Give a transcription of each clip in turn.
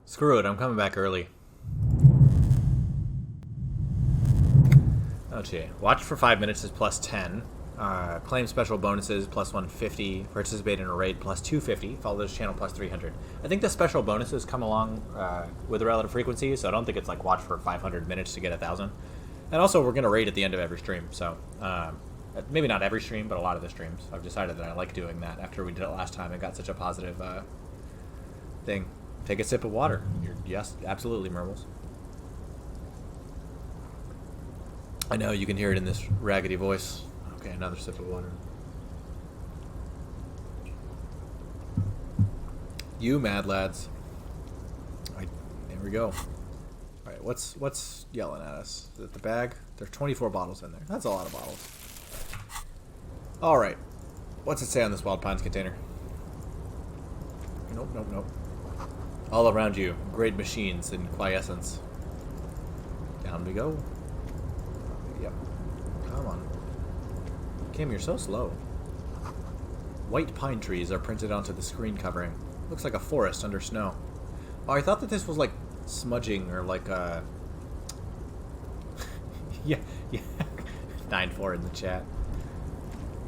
Screw it, I'm coming back early. Oh, gee. Watch for 5 minutes is plus 10. Claim special bonuses plus 150. Participate in a raid plus 250. Follow this channel plus 300. I think the special bonuses come along with a relative frequency, so I don't think it's like watch for 500 minutes to get 1,000. And also, we're going to raid at the end of every stream, so maybe not every stream, but a lot of the streams. I've decided that I like doing that after we did it last time. It got such a positive thing. Take a sip of water. Yes, absolutely, Merbles. I know, you can hear it in this raggedy voice. Okay, another sip of water. You mad lads. Alright, there we go. Alright, what's yelling at us? Is it the bag? There's 24 bottles in there. That's a lot of bottles. Alright. What's it say on this Wild Pines container? Nope, nope, nope. All around you, great machines in quiescence. Down we go. Yep. Come on. Kim, you're so slow. White pine trees are printed onto the screen covering. Looks like a forest under snow. Oh, I thought that this was like smudging or like yeah, yeah. 9-4 in the chat.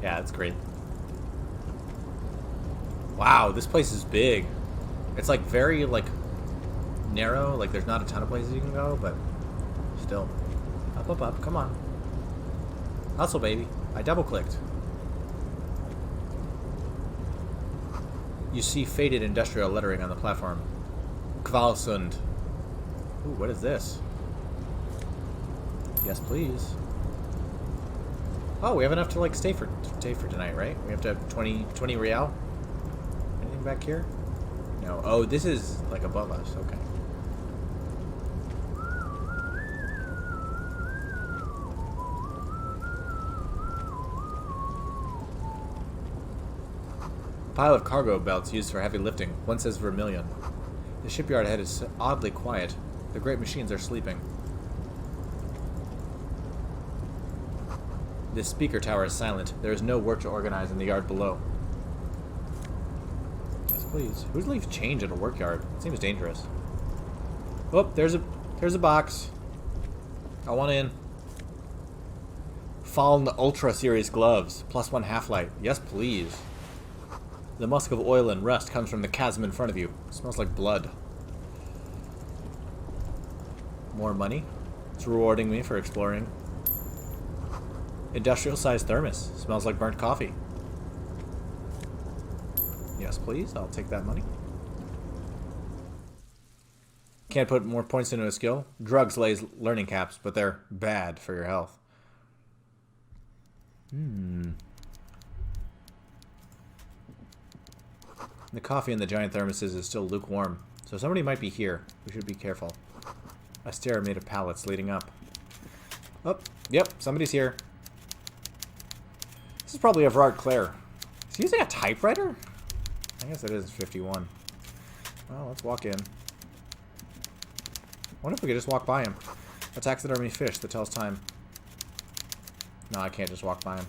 Yeah, that's great. Wow, this place is big. It's like very like narrow. Like there's not a ton of places you can go, but still. Up, up, up. Come on. Hustle, baby. I double-clicked. You see faded industrial lettering on the platform. Kvalsund. Ooh, what is this? Yes, please. Oh, we have enough to like stay for tonight, right? We have to have 20 real. Anything back here? No. Oh, this is like above us. Okay. Pile of cargo belts used for heavy lifting. One says Vermilion. The shipyard ahead is oddly quiet. The great machines are sleeping. This speaker tower is silent. There is no work to organize in the yard below. Yes, please. Who's leaves change at a work yard? It seems dangerous. Oh, there's a box. I want in. Fallen Ultra Series gloves. +1 half-light. Yes, please. The musk of oil and rust comes from the chasm in front of you. It smells like blood. More money. It's rewarding me for exploring. Industrial-sized thermos. Smells like burnt coffee. Yes, please. I'll take that money. Can't put more points into a skill. Drugs lays learning caps, but they're bad for your health. The coffee in the giant thermoses is still lukewarm, so somebody might be here. We should be careful. A stair made of pallets leading up. Oh, yep, somebody's here. This is probably Everard Clare. Is he using a typewriter? I guess it is 51. Well, let's walk in. Wonder if we could just walk by him. A taxidermy fish that tells time. No, I can't just walk by him.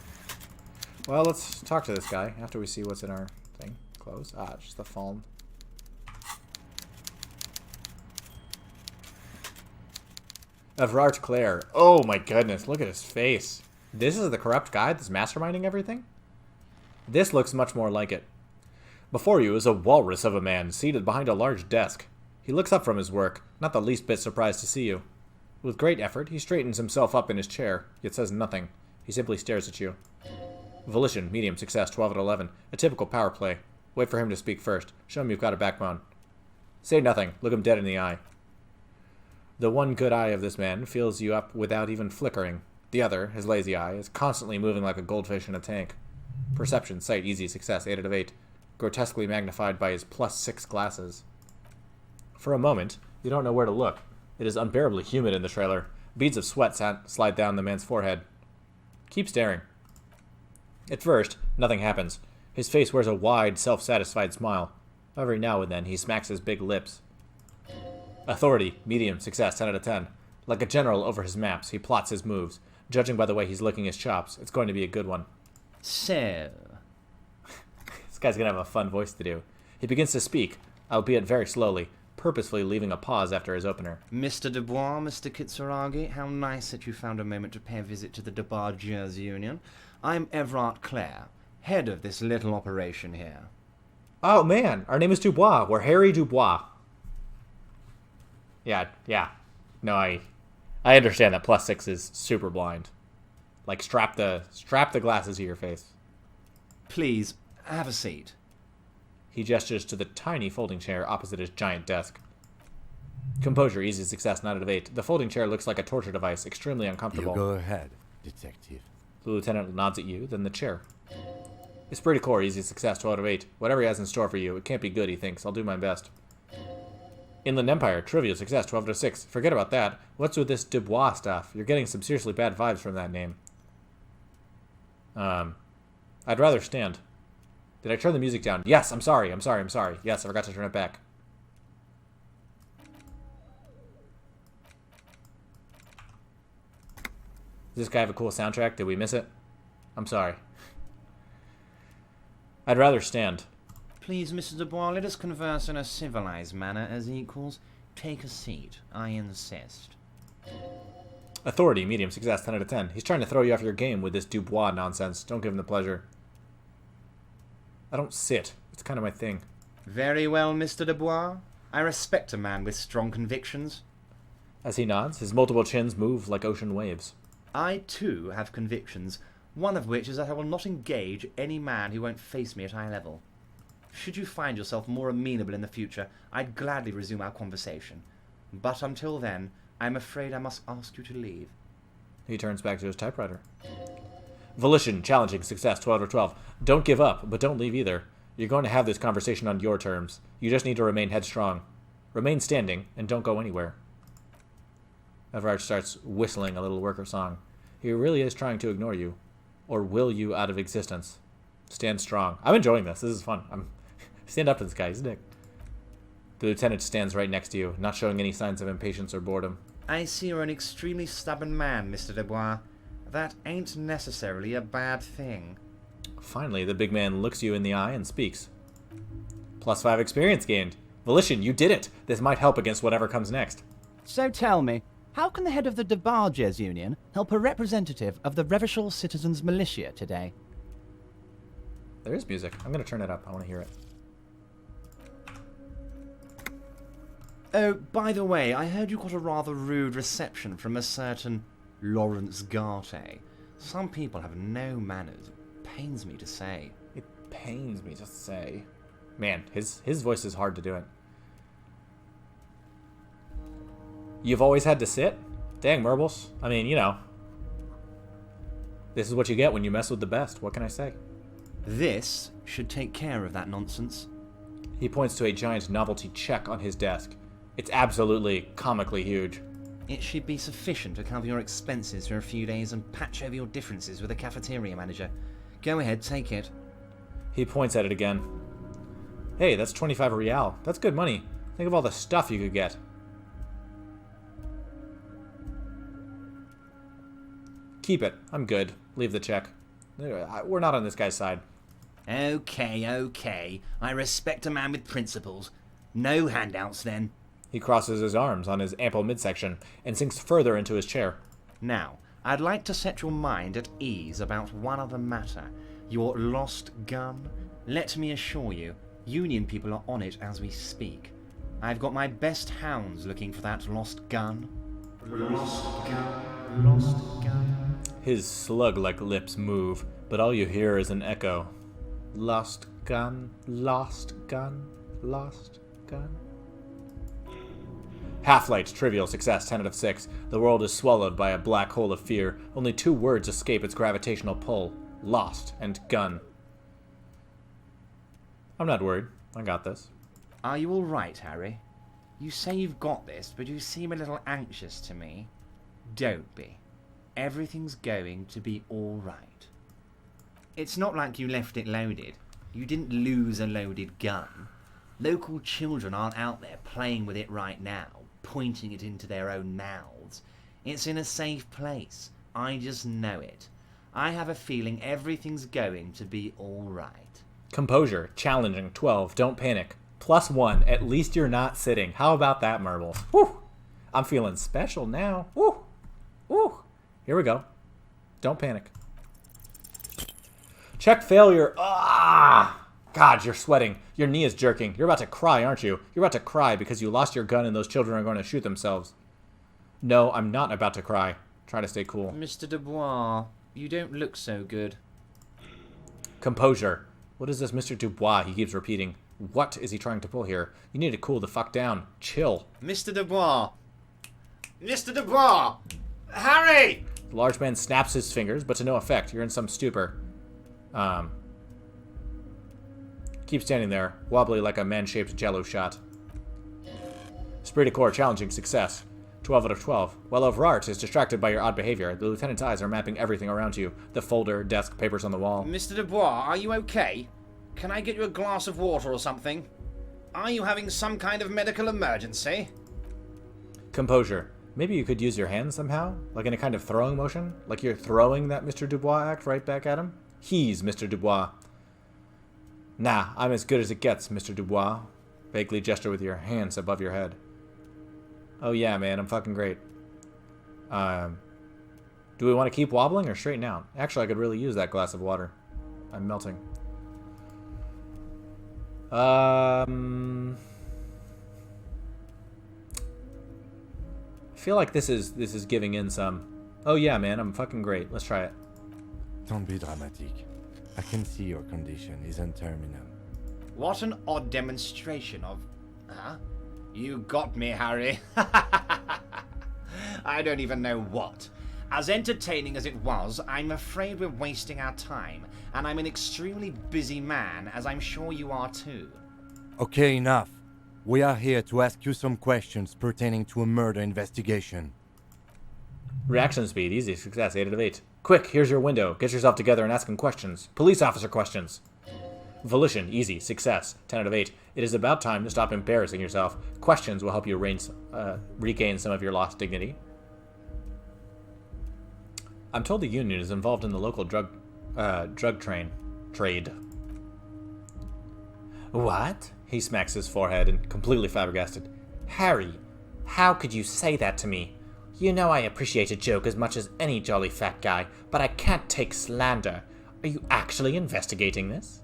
Well, let's talk to this guy after we see what's in our thing. Close. Ah, it's just the fallen. Everard Clare. Oh my goodness, look at his face. This is the corrupt guy that's masterminding everything? This looks much more like it. Before you is a walrus of a man seated behind a large desk. He looks up from his work, not the least bit surprised to see you. With great effort, he straightens himself up in his chair, yet says nothing. He simply stares at you. Volition, medium, success, 12 out of 11. A typical power play. Wait for him to speak first. Show him you've got a backbone. Say nothing. Look him dead in the eye. The one good eye of this man fills you up without even flickering. The other, his lazy eye, is constantly moving like a goldfish in a tank. Perception, sight, easy, success, 8 out of 8. Grotesquely magnified by his +6 glasses. For a moment, you don't know where to look. It is unbearably humid in the trailer. Beads of sweat slide down the man's forehead. Keep staring. At first, nothing happens. His face wears a wide, self-satisfied smile. Every now and then, he smacks his big lips. Authority, medium, success, 10 out of 10. Like a general over his maps, he plots his moves. Judging by the way he's licking his chops, it's going to be a good one. So... This guy's gonna have a fun voice to do. He begins to speak, albeit very slowly. purposefully leaving a pause after his opener. Mr. Dubois, Mr. Kitsuragi, how nice that you found a moment to pay a visit to the Debargers Union. I'm Everard Clare, head of this little operation here. Oh, man, our name is Dubois. We're Harry Dubois. Yeah. No, I understand that +6 is super blind. Like, strap the glasses to your face. Please, have a seat. He gestures to the tiny folding chair opposite his giant desk. Composure, easy success, 9 out of 8. The folding chair looks like a torture device, extremely uncomfortable. You go ahead, detective. The lieutenant nods at you, then the chair. It's pretty core, easy success, 12 out of 8. Whatever he has in store for you, it can't be good, he thinks. I'll do my best. Inland Empire, trivial success, 12 out of 6. Forget about that. What's with this Dubois stuff? You're getting some seriously bad vibes from that name. I'd rather stand. Did I turn the music down? Yes, I'm sorry. Yes, I forgot to turn it back. Does this guy have a cool soundtrack? Did we miss it? I'm sorry. I'd rather stand. Please, Mr. Dubois, let us converse in a civilized manner as equals. Take a seat. I insist. Authority, medium success, 10 out of 10. He's trying to throw you off your game with this Dubois nonsense. Don't give him the pleasure. I don't sit. It's kind of my thing. Very well, Mr. Dubois. I respect a man with strong convictions. As he nods, his multiple chins move like ocean waves. I, too, have convictions, one of which is that I will not engage any man who won't face me at eye level. Should you find yourself more amenable in the future, I'd gladly resume our conversation. But until then, I'm afraid I must ask you to leave. He turns back to his typewriter. Volition, challenging, success, 12 out of 12. Don't give up, but don't leave either. You're going to have this conversation on your terms. You just need to remain headstrong. Remain standing, and don't go anywhere. Everard starts whistling a little worker song. He really is trying to ignore you, or will you out of existence. Stand strong. I'm enjoying this. This is fun. Stand up to this guy. He's a dick. The lieutenant stands right next to you, not showing any signs of impatience or boredom. I see you're an extremely stubborn man, Mr. Dubois. That ain't necessarily a bad thing. Finally, the big man looks you in the eye and speaks. +5 experience gained. Volition, you did it. This might help against whatever comes next. So tell me, how can the head of the Debargers Union help a representative of the Revachol Citizens Militia today? There is music. I'm going to turn it up. I want to hear it. Oh, by the way, I heard you got a rather rude reception from a certain Lawrence Garte. Some people have no manners. It pains me to say. It pains me to say. Man, his voice is hard to do it. You've always had to sit? Dang, Merbles. I mean, you know. This is what you get when you mess with the best. What can I say? This should take care of that nonsense. He points to a giant novelty check on his desk. It's absolutely comically huge. It should be sufficient to cover your expenses for a few days and patch over your differences with the cafeteria manager. Go ahead, take it. He points at it again. Hey, that's 25 real. That's good money. Think of all the stuff you could get. Keep it. I'm good. Leave the check. We're not on this guy's side. Okay. I respect a man with principles. No handouts, then. He crosses his arms on his ample midsection and sinks further into his chair. Now, I'd like to set your mind at ease about one other matter. Your lost gun. Let me assure you, Union people are on it as we speak. I've got my best hounds looking for that lost gun. Lost gun. Lost gun. His slug-like lips move, but all you hear is an echo. Lost gun, lost gun, lost gun. Half-Light, trivial success, 10 out of 6. The world is swallowed by a black hole of fear. Only 2 words escape its gravitational pull. Lost and gun. I'm not worried. I got this. Are you all right, Harry? You say you've got this, but you seem a little anxious to me. Don't be. Everything's going to be all right. It's not like you left it loaded. You didn't lose a loaded gun. Local children aren't out there playing with it right now, pointing it into their own mouths. It's in a safe place. I just know it. I have a feeling everything's going to be all right. Composure, challenging, 12. Don't panic. +1. At least you're not sitting. How about that, Marble? Woo! I'm feeling special now. Woo! Woo! Here we go. Don't panic. Check failure. Ah! God, you're sweating. Your knee is jerking. You're about to cry, aren't you? You're about to cry because you lost your gun and those children are going to shoot themselves. No, I'm not about to cry. Try to stay cool. Mr. Dubois, you don't look so good. Composure. What is this Mr. Dubois he keeps repeating? What is he trying to pull here? You need to cool the fuck down. Chill. Mr. Dubois! Mr. Dubois! Harry! The large man snaps his fingers, but to no effect. You're in some stupor. Keep standing there, wobbly like a man-shaped jello shot. Esprit de corps challenging success. 12 out of 12. While Overart is distracted by your odd behavior, the lieutenant's eyes are mapping everything around you. The folder, desk, papers on the wall. Mr. Dubois, are you okay? Can I get you a glass of water or something? Are you having some kind of medical emergency? Composure. Maybe you could use your hands somehow? Like in a kind of throwing motion? Like you're throwing that Mr. Dubois act right back at him? He's Mr. Dubois. Nah, I'm as good as it gets, Mr. Dubois. Vaguely gesture with your hands above your head. Oh yeah, man, I'm fucking great. Do we want to keep wobbling or straighten out? Actually, I could really use that glass of water. I'm melting. I feel like this is giving in some. Oh yeah, man, I'm fucking great. Let's try it. Don't be dramatic. I can see your condition isn't terminal. What an odd demonstration of... Huh? You got me, Harry. I don't even know what. As entertaining as it was, I'm afraid we're wasting our time, and I'm an extremely busy man, as I'm sure you are too. Okay, enough. We are here to ask you some questions pertaining to a murder investigation. Reaction speed, easy success, 8 out of 8. Quick, here's your window. Get yourself together and ask him questions. Police officer questions. Volition, easy, success, 10 out of 8. It is about time to stop embarrassing yourself. Questions will help you regain some of your lost dignity. I'm told the union is involved in the local drug trade. What? He smacks his forehead and completely flabbergasted. Harry, how could you say that to me? You know I appreciate a joke as much as any jolly fat guy, but I can't take slander. Are you actually investigating this?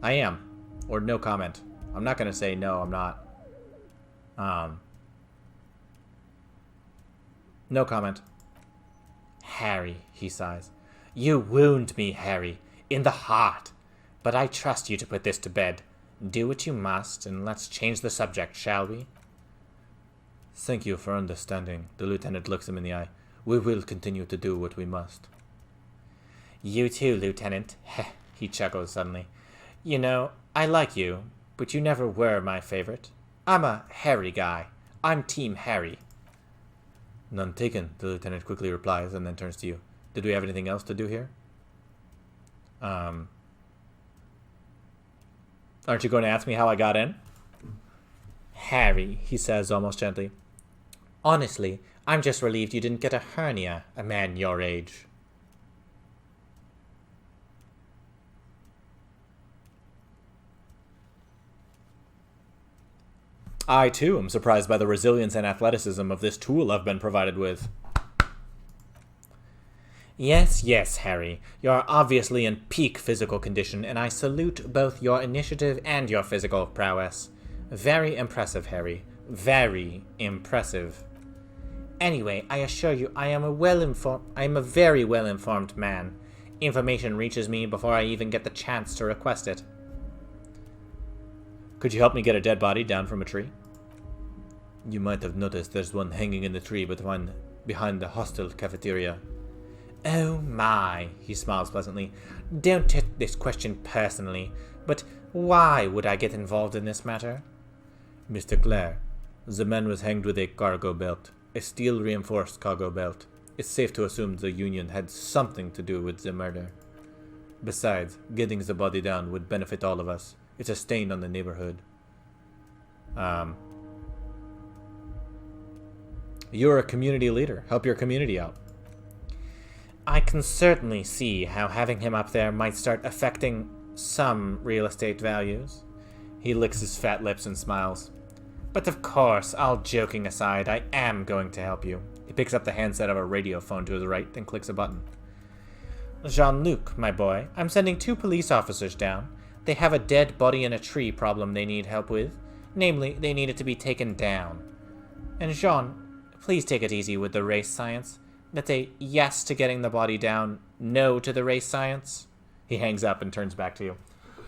I am. Or no comment. I'm not going to say no, I'm not. No comment. Harry, he sighs. You wound me, Harry, in the heart. But I trust you to put this to bed. Do what you must, and let's change the subject, shall we? Thank you for understanding. The lieutenant looks him in the eye. We will continue to do what we must. You too, Lieutenant. He chuckles suddenly. You know, I like you, but you never were my favorite. I'm a Harry guy. I'm Team Harry. None taken, the lieutenant quickly replies, and then turns to you. Did we have anything else to do here? Aren't you going to ask me how I got in? Harry, he says almost gently. Honestly, I'm just relieved you didn't get a hernia, a man your age. I, too, am surprised by the resilience and athleticism of this tool I've been provided with. Yes, yes, Harry. You're obviously in peak physical condition, and I salute both your initiative and your physical prowess. Very impressive, Harry. Very impressive. Anyway, I assure you I am a very well-informed man. Information reaches me before I even get the chance to request it. Could you help me get a dead body down from a tree? You might have noticed there's one hanging in the tree behind the hostel cafeteria. Oh my, he smiles pleasantly. Don't take this question personally, but why would I get involved in this matter? Mr. Clare, the man was hanged with a cargo belt, a steel-reinforced cargo belt. It's safe to assume the Union had something to do with the murder. Besides, getting the body down would benefit all of us. It's a stain on the neighborhood. You're a community leader. Help your community out. I can certainly see how having him up there might start affecting some real estate values. He licks his fat lips and smiles. But of course, all joking aside, I am going to help you. He picks up the handset of a radio phone to his right, then clicks a button. Jean-Luc, my boy, I'm sending 2 police officers down. They have a dead body in a tree problem they need help with. Namely, they need it to be taken down. And Jean, please take it easy with the race science. That's a yes to getting the body down, no to the race science. He hangs up and turns back to you.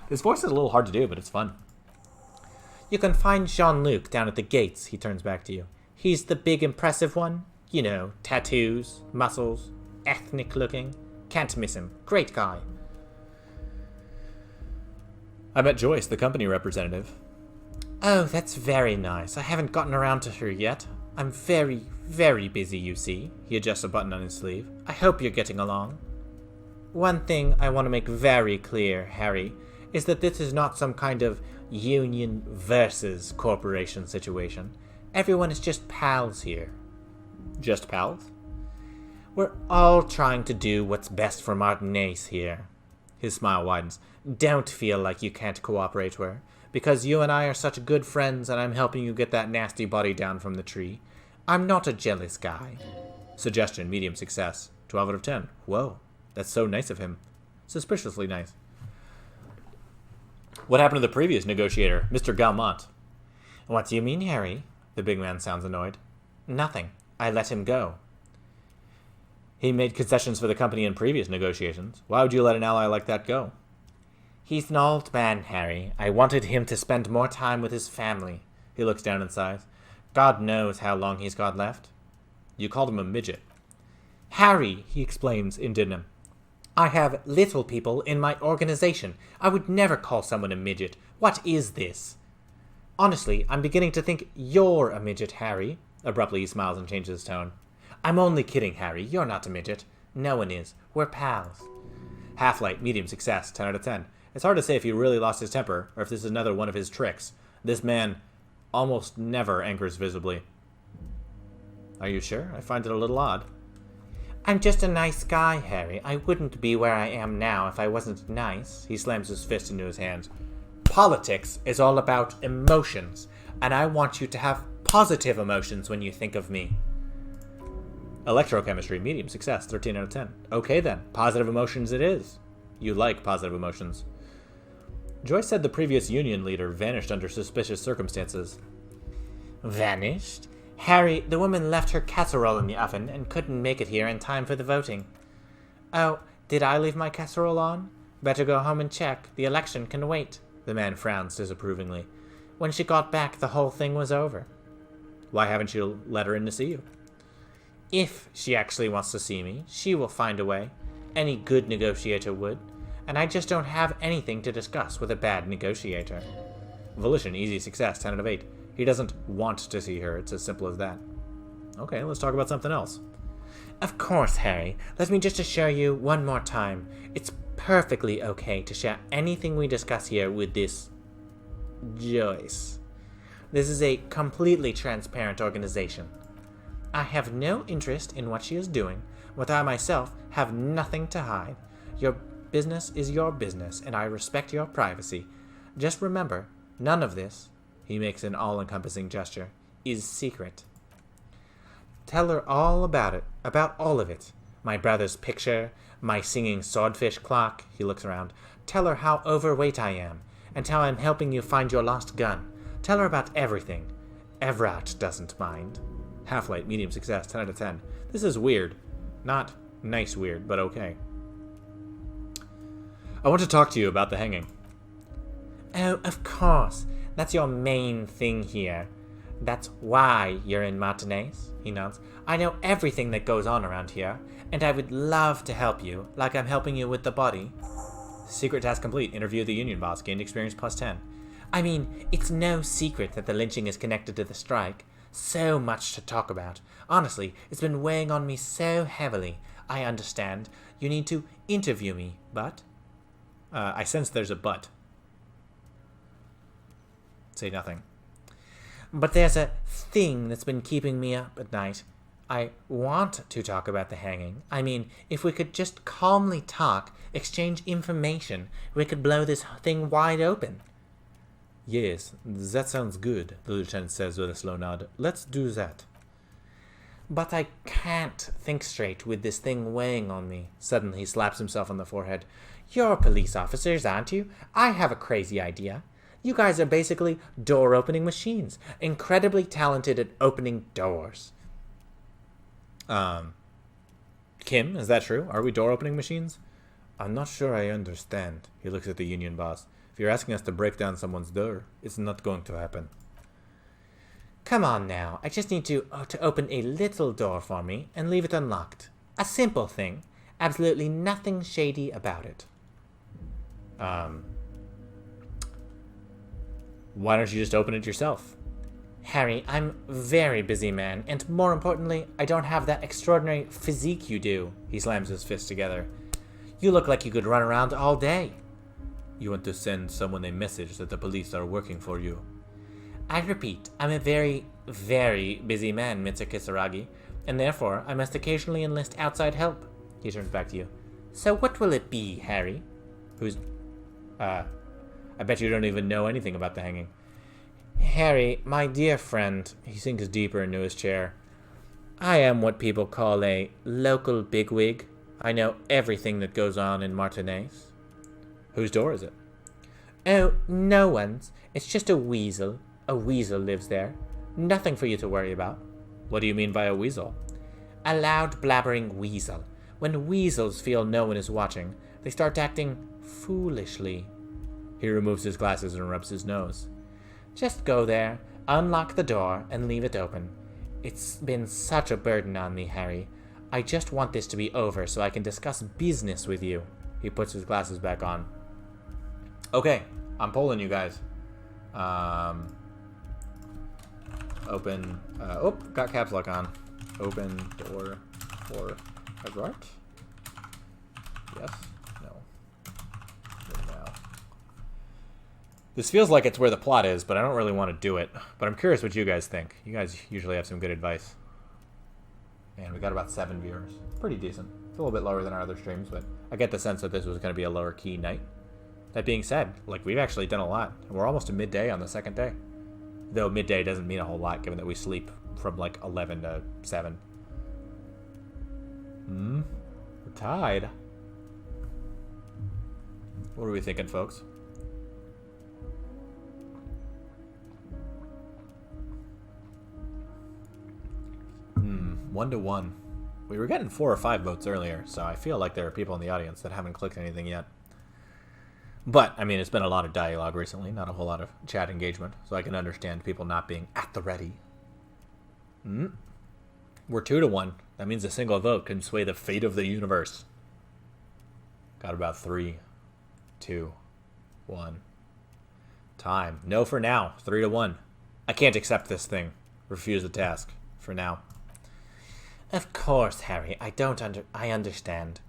His voice is a little hard to do, but it's fun. You can find Jean-Luc down at the gates, he turns back to you. He's the big impressive one. You know, tattoos, muscles, ethnic looking. Can't miss him. Great guy. I met Joyce, the company representative. Oh, that's very nice. I haven't gotten around to her yet. I'm very, very busy, you see. He adjusts a button on his sleeve. I hope you're getting along. One thing I want to make very clear, Harry, is that this is not some kind of union versus corporation situation. Everyone is just pals here. Just pals? We're all trying to do what's best for Martinez here. His smile widens. Don't feel like you can't cooperate with her. Because you and I are such good friends and I'm helping you get that nasty body down from the tree. I'm not a jealous guy. Suggestion, medium success. 12 out of 10. Whoa, that's so nice of him. Suspiciously nice. What happened to the previous negotiator, Mr. Galmont? What do you mean, Harry? The big man sounds annoyed. Nothing. I let him go. He made concessions for the company in previous negotiations. Why would you let an ally like that go? He's an old man, Harry. I wanted him to spend more time with his family. He looks down and sighs. God knows how long he's got left. You called him a midget. Harry, he explains, indignant. I have little people in my organization. I would never call someone a midget. What is this? Honestly, I'm beginning to think you're a midget, Harry. Abruptly, he smiles and changes his tone. I'm only kidding, Harry. You're not a midget. No one is. We're pals. Half-light, medium success, 10 out of 10. It's hard to say if he really lost his temper, or if this is another one of his tricks. This man almost never angers visibly. Are you sure? I find it a little odd. I'm just a nice guy, Harry. I wouldn't be where I am now if I wasn't nice. He slams his fist into his hands. Politics is all about emotions, and I want you to have positive emotions when you think of me. Electrochemistry, medium success, 13 out of 10. Okay then, positive emotions it is. You like positive emotions. Joyce said the previous union leader vanished under suspicious circumstances. Vanished? Harry, the woman left her casserole in the oven and couldn't make it here in time for the voting. Oh, did I leave my casserole on? Better go home and check. The election can wait. The man frowns disapprovingly. When she got back, the whole thing was over. Why haven't you let her in to see you? If she actually wants to see me, she will find a way. Any good negotiator would. And I just don't have anything to discuss with a bad negotiator. Volition, easy success, 10 out of 8. He doesn't want to see her, it's as simple as that. Okay, let's talk about something else. Of course, Harry. Let me just assure you one more time. It's perfectly okay to share anything we discuss here with this Joyce. This is a completely transparent organization. I have no interest in what she is doing, but I myself have nothing to hide. Your business is your business, and I respect your privacy. Just remember, none of this, he makes an all-encompassing gesture, is secret. Tell her all about it, about all of it. My brother's picture, my singing swordfish clock, he looks around. Tell her how overweight I am, and how I'm helping you find your lost gun. Tell her about everything. Evrat doesn't mind. Half-light, medium success, 10 out of 10. This is weird. Not nice weird, but okay. I want to talk to you about the hanging. Oh, of course. That's your main thing here. That's why you're in Martinez, he nods. I know everything that goes on around here, and I would love to help you, like I'm helping you with the body. Secret task complete. Interview the union boss. Gained experience plus 10. I mean, it's no secret that the lynching is connected to the strike. So much to talk about. Honestly, it's been weighing on me so heavily. I understand. You need to interview me, but... I sense there's a but. Say nothing. But there's a thing that's been keeping me up at night. I want to talk about the hanging. I mean, if we could just calmly talk, exchange information, we could blow this thing wide open. Yes, that sounds good, the lieutenant says with a slow nod. Let's do that. But I can't think straight with this thing weighing on me. Suddenly he slaps himself on the forehead. You're police officers, aren't you? I have a crazy idea. You guys are basically door-opening machines, incredibly talented at opening doors. Kim, is that true? Are we door-opening machines? I'm not sure I understand. He looks at the union boss. If you're asking us to break down someone's door, it's not going to happen. Come on now. I just need you to open a little door for me and leave it unlocked. A simple thing. Absolutely nothing shady about it. Why don't you just open it yourself? Harry, I'm a very busy man, and more importantly, I don't have that extraordinary physique you do. He slams his fists together. You look like you could run around all day. You want to send someone a message that the police are working for you. I repeat, I'm a very, very busy man, Mr. Kisaragi, and therefore I must occasionally enlist outside help. He turns back to you. So what will it be, Harry? I bet you don't even know anything about the hanging. Harry, my dear friend, he sinks deeper into his chair. I am what people call a local bigwig. I know everything that goes on in Martinez. Whose door is it? Oh, no one's. It's just a weasel. A weasel lives there. Nothing for you to worry about. What do you mean by a weasel? A loud, blabbering weasel. When weasels feel no one is watching, they start acting foolishly. He removes his glasses and rubs his nose. Just go there, unlock the door, and leave it open. It's been such a burden on me, Harry. I just want this to be over so I can discuss business with you. He puts his glasses back on. Okay, I'm polling you guys. Open, got caps lock on. Open door for Everard? Yes? No. No. This feels like it's where the plot is, but I don't really want to do it. But I'm curious what you guys think. You guys usually have some good advice. Man, we got about 7 viewers. Pretty decent. It's a little bit lower than our other streams, but I get the sense that this was going to be a lower key night. That being said, like, we've actually done a lot. We're almost to midday on the second day. Though midday doesn't mean a whole lot, given that we sleep from, like, 11 to 7. We're tied. What are we thinking, folks? 1-1. We were getting 4 or 5 votes earlier, so I feel like there are people in the audience that haven't clicked anything yet. But, I mean, it's been a lot of dialogue recently, not a whole lot of chat engagement, so I can understand people not being at the ready. We're 2-1. That means a single vote can sway the fate of the universe. Got about 3, 2, 1. Time. No for now. 3-1. I can't accept this thing. Refuse the task. For now. Of course, Harry. I understand.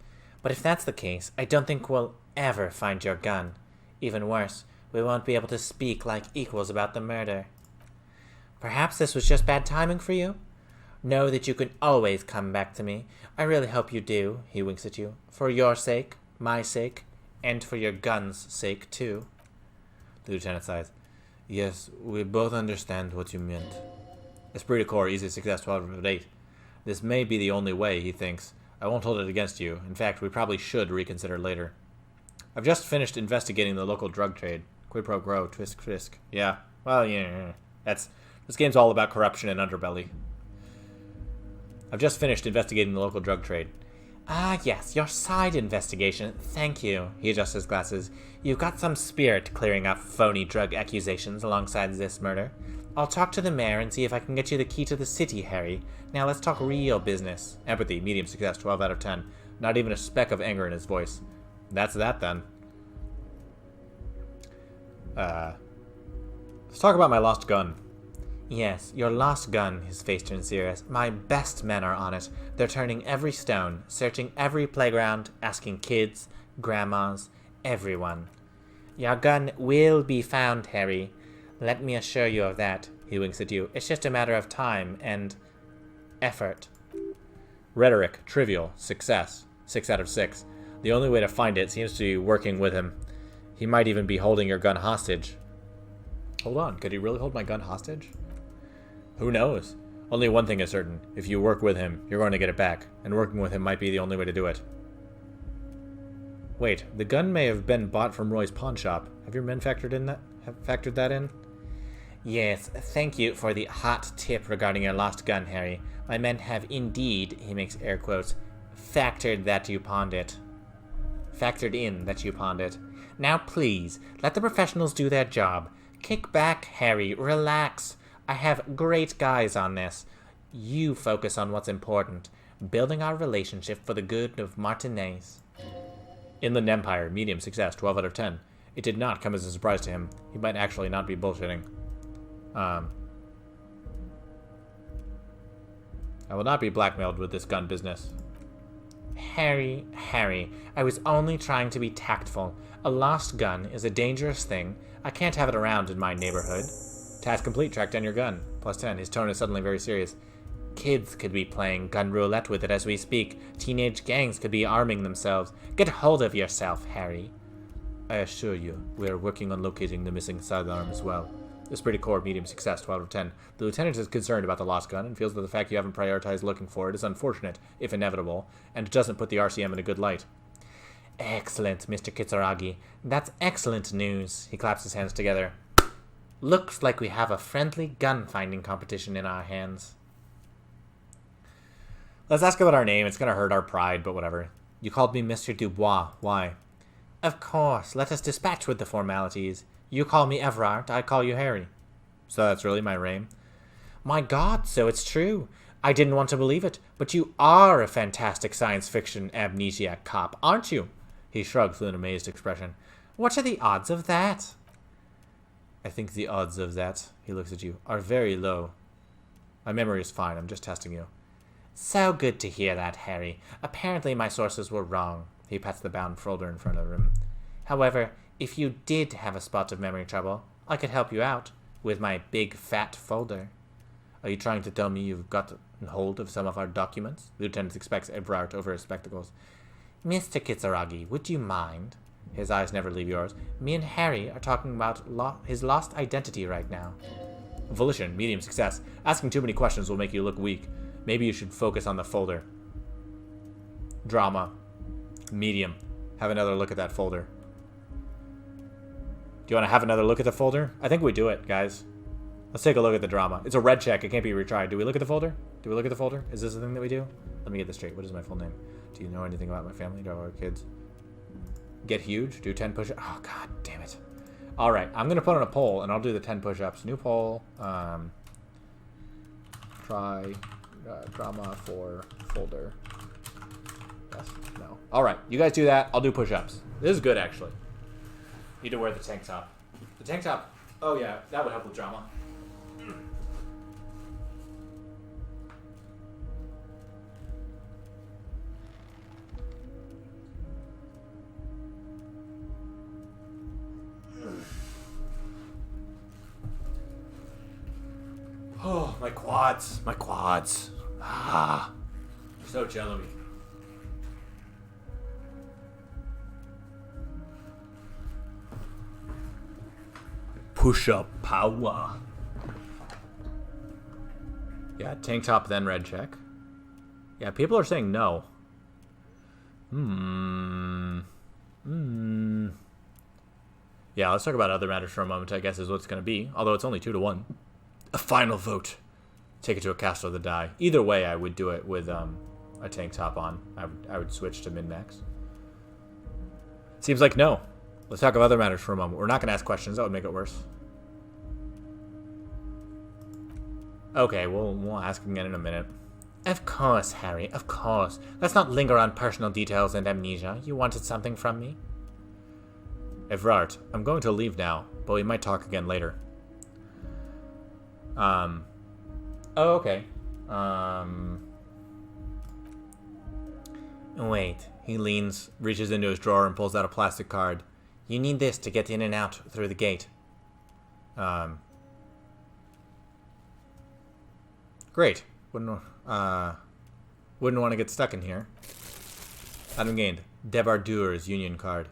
But if that's the case, I don't think we'll ever find your gun. Even worse, we won't be able to speak like equals about the murder. Perhaps this was just bad timing for you? Know that you can always come back to me. I really hope you do, he winks at you. For your sake, my sake, and for your gun's sake, too. The lieutenant sighs. Yes, we both understand what you meant. Esprit de corps, easy success, 12 of 8. This may be the only way, he thinks. I won't hold it against you. In fact, we probably should reconsider later. I've just finished investigating the local drug trade. Quid pro quo, twisk frisk. Yeah, well, yeah. This game's all about corruption and underbelly. I've just finished investigating the local drug trade. Ah, yes, your side investigation. Thank you. He adjusts his glasses. You've got some spirit clearing up phony drug accusations alongside this murder. I'll talk to the mayor and see if I can get you the key to the city, Harry. Now let's talk real business. Empathy, medium success, 12 out of 10. Not even a speck of anger in his voice. That's that, then. Let's talk about my lost gun. Yes, your lost gun, his face turns serious. My best men are on it. They're turning every stone, searching every playground, asking kids, grandmas, everyone. Your gun will be found, Harry. Let me assure you of that. He winks at you. It's just a matter of time and effort. Rhetoric, trivial, success, 6 out of 6. The only way to find it seems to be working with him. He might even be holding your gun hostage. Hold on, could he really hold my gun hostage? Who knows? Only one thing is certain. If you work with him, you're going to get it back, and working with him might be the only way to do it. Wait, the gun may have been bought from Roy's pawn shop. Have your men factored that in? Yes, thank you for the hot tip regarding your lost gun, Harry. My men have indeed, he makes air quotes, factored in that you pawned it. Now please, let the professionals do their job. Kick back, Harry, relax. I have great guys on this. You focus on what's important, building our relationship for the good of Martinez. Inland Empire, medium success, 12 out of 10. It did not come as a surprise to him. He might actually not be bullshitting. I will not be blackmailed with this gun business. Harry, I was only trying to be tactful. A lost gun is a dangerous thing. I can't have it around in my neighborhood. Task complete, track down your gun. Plus 10, his tone is suddenly very serious. Kids could be playing gun roulette with it as we speak. Teenage gangs could be arming themselves. Get hold of yourself, Harry. I assure you, we are working on locating the missing sidearm as well. Esprit de Corps, medium success, 12 out of 10. The lieutenant is concerned about the lost gun and feels that the fact you haven't prioritized looking for it is unfortunate, if inevitable, and doesn't put the RCM in a good light. Excellent, Mr. Kitsuragi. That's excellent news. He claps his hands together. Looks like we have a friendly gun-finding competition in our hands. Let's ask about our name. It's going to hurt our pride, but whatever. You called me Mr. Dubois. Why? Of course. Let us dispatch with the formalities. You call me Everard, I call you Harry. So that's really my name? My God, so it's true. I didn't want to believe it, but you are a fantastic science fiction amnesiac cop, aren't you? He shrugs with an amazed expression. What are the odds of that? I think the odds of that, he looks at you, are very low. My memory is fine, I'm just testing you. So good to hear that, Harry. Apparently my sources were wrong. He pats the bound folder in front of him. However, if you did have a spot of memory trouble, I could help you out with my big fat folder. Are you trying to tell me you've got hold of some of our documents? The lieutenant expects Everard over his spectacles. Mr. Kitsuragi, would you mind? His eyes never leave yours. Me and Harry are talking about his lost identity right now. Volition, medium success. Asking too many questions will make you look weak. Maybe you should focus on the folder. Drama, medium. Have another look at that folder. Do you want to have another look at the folder? I think we do it, guys. Let's take a look at the drama. It's a red check. It can't be retried. Do we look at the folder? Do we look at the folder? Is this the thing that we do? Let me get this straight. What is my full name? Do you know anything about my family? Do I have kids? Get huge? Do 10 push-ups? Oh, God damn it. All right. I'm going to put on a poll, and I'll do the 10 push-ups. New poll. Try drama for folder. Yes. No. All right. You guys do that. I'll do push-ups. This is good, actually. Need to wear the tank top. The tank top. Oh, yeah. That would help with drama. Oh, my quads. My quads. Ah. So jello-y. Push-up power. Yeah, tank top, then red check. Yeah, people are saying no. Yeah, let's talk about other matters for a moment, I guess is what it's going to be. Although it's only 2-1. A final vote. Take it to a cast of the die. Either way, I would do it with a tank top on. I would switch to min-max. Seems like no. Let's talk of other matters for a moment. We're not going to ask questions. That would make it worse. Okay, we'll ask him again in a minute. Of course, Harry, of course. Let's not linger on personal details and amnesia. You wanted something from me? Everard, I'm going to leave now, but we might talk again later. Oh, okay. Wait. He leans, reaches into his drawer, and pulls out a plastic card. You need this to get in and out through the gate. Great. Wouldn't want to get stuck in here. Item gained. Debardeur's Union card.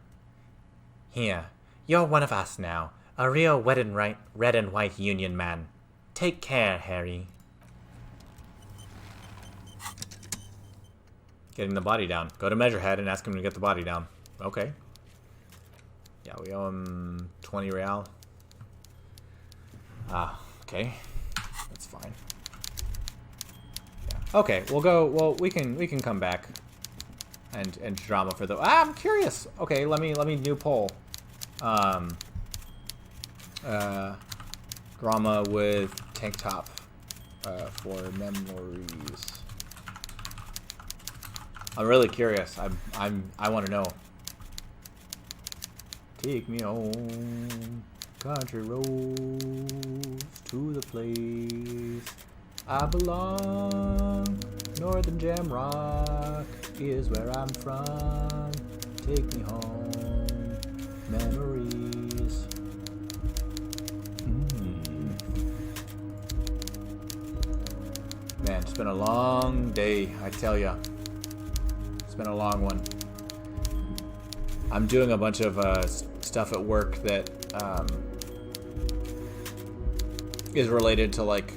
Here, you're one of us now. A real red and white Union man. Take care, Harry. Getting the body down. Go to Measurehead and ask him to get the body down. Okay. Yeah, we owe him 20 real. Ah, okay. That's fine. Yeah. Okay, we'll go. Well, we can come back and drama for the. I'm curious. Okay, let me new poll. Drama with tank top for memories. I'm really curious. I want to know. Take me home, country roads to the place I belong. Northern Jamrock is where I'm from. Take me home, memories. Man, it's been a long day, I tell ya. It's been a long one. I'm doing a bunch of stuff at work that is related to like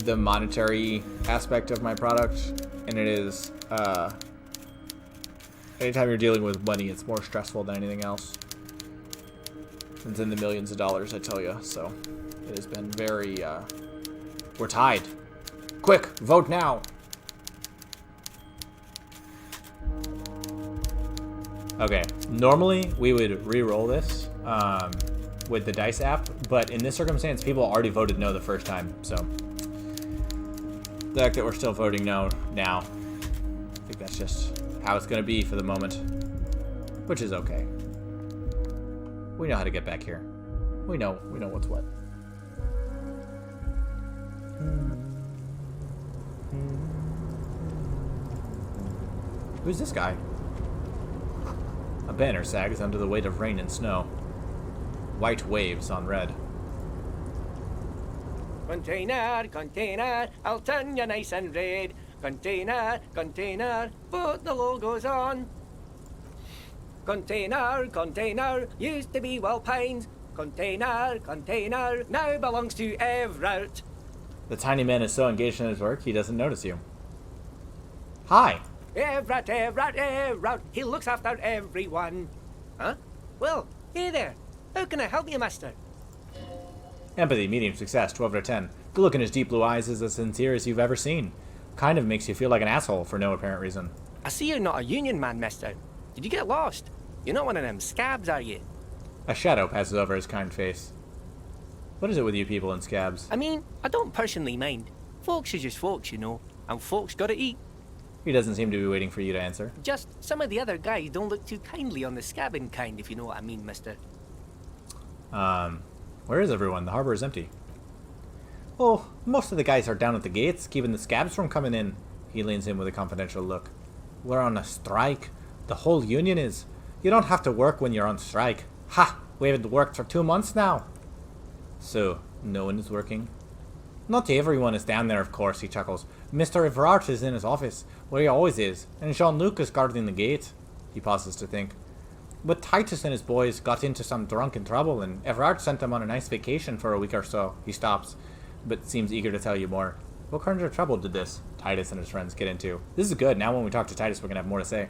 the monetary aspect of my product, and it is anytime you're dealing with money, it's more stressful than anything else. It's in the millions of dollars, I tell you. So it has been very. We're tied. Quick, vote now. Okay, normally we would re-roll this with the dice app, but in this circumstance, people already voted no the first time, so the fact that we're still voting no now, I think that's just how it's going to be for the moment, which is okay. We know how to get back here. We know what's what. Who's this guy? A banner sags under the weight of rain and snow. White waves on red. Container, container, I'll turn you nice and red. Container, container, put the logos on. Container, container, used to be Walpines. Container, container, now belongs to Everett. The tiny man is so engaged in his work, he doesn't notice you. Hi. Everett, Everett, Everett, he looks after everyone. Huh? Well, hey there. How can I help you, mister? Empathy, medium success, 12 out of 10. The look in his deep blue eyes is as sincere as you've ever seen. Kind of makes you feel like an asshole for no apparent reason. I see you're not a union man, mister. Did you get lost? You're not one of them scabs, are you? A shadow passes over his kind face. What is it with you people in scabs? I mean, I don't personally mind. Folks are just folks, you know, and folks gotta eat. He doesn't seem to be waiting for you to answer. Just some of the other guys don't look too kindly on the scabbing kind, if you know what I mean, mister. Where is everyone? The harbor is empty. Oh, most of the guys are down at the gates, keeping the scabs from coming in. He leans in with a confidential look. We're on a strike. The whole union is. You don't have to work when you're on strike. Ha! We haven't worked for 2 months now. So, no one is working? Not everyone is down there, of course, he chuckles. Mr. Everard is in his office, where he always is, and Jean-Luc is guarding the gate. He pauses to think. But Titus and his boys got into some drunken trouble, and Everard sent them on a nice vacation for a week or so. He stops, but seems eager to tell you more. What kind of trouble did this Titus and his friends get into? This is good. Now when we talk to Titus, we're going to have more to say.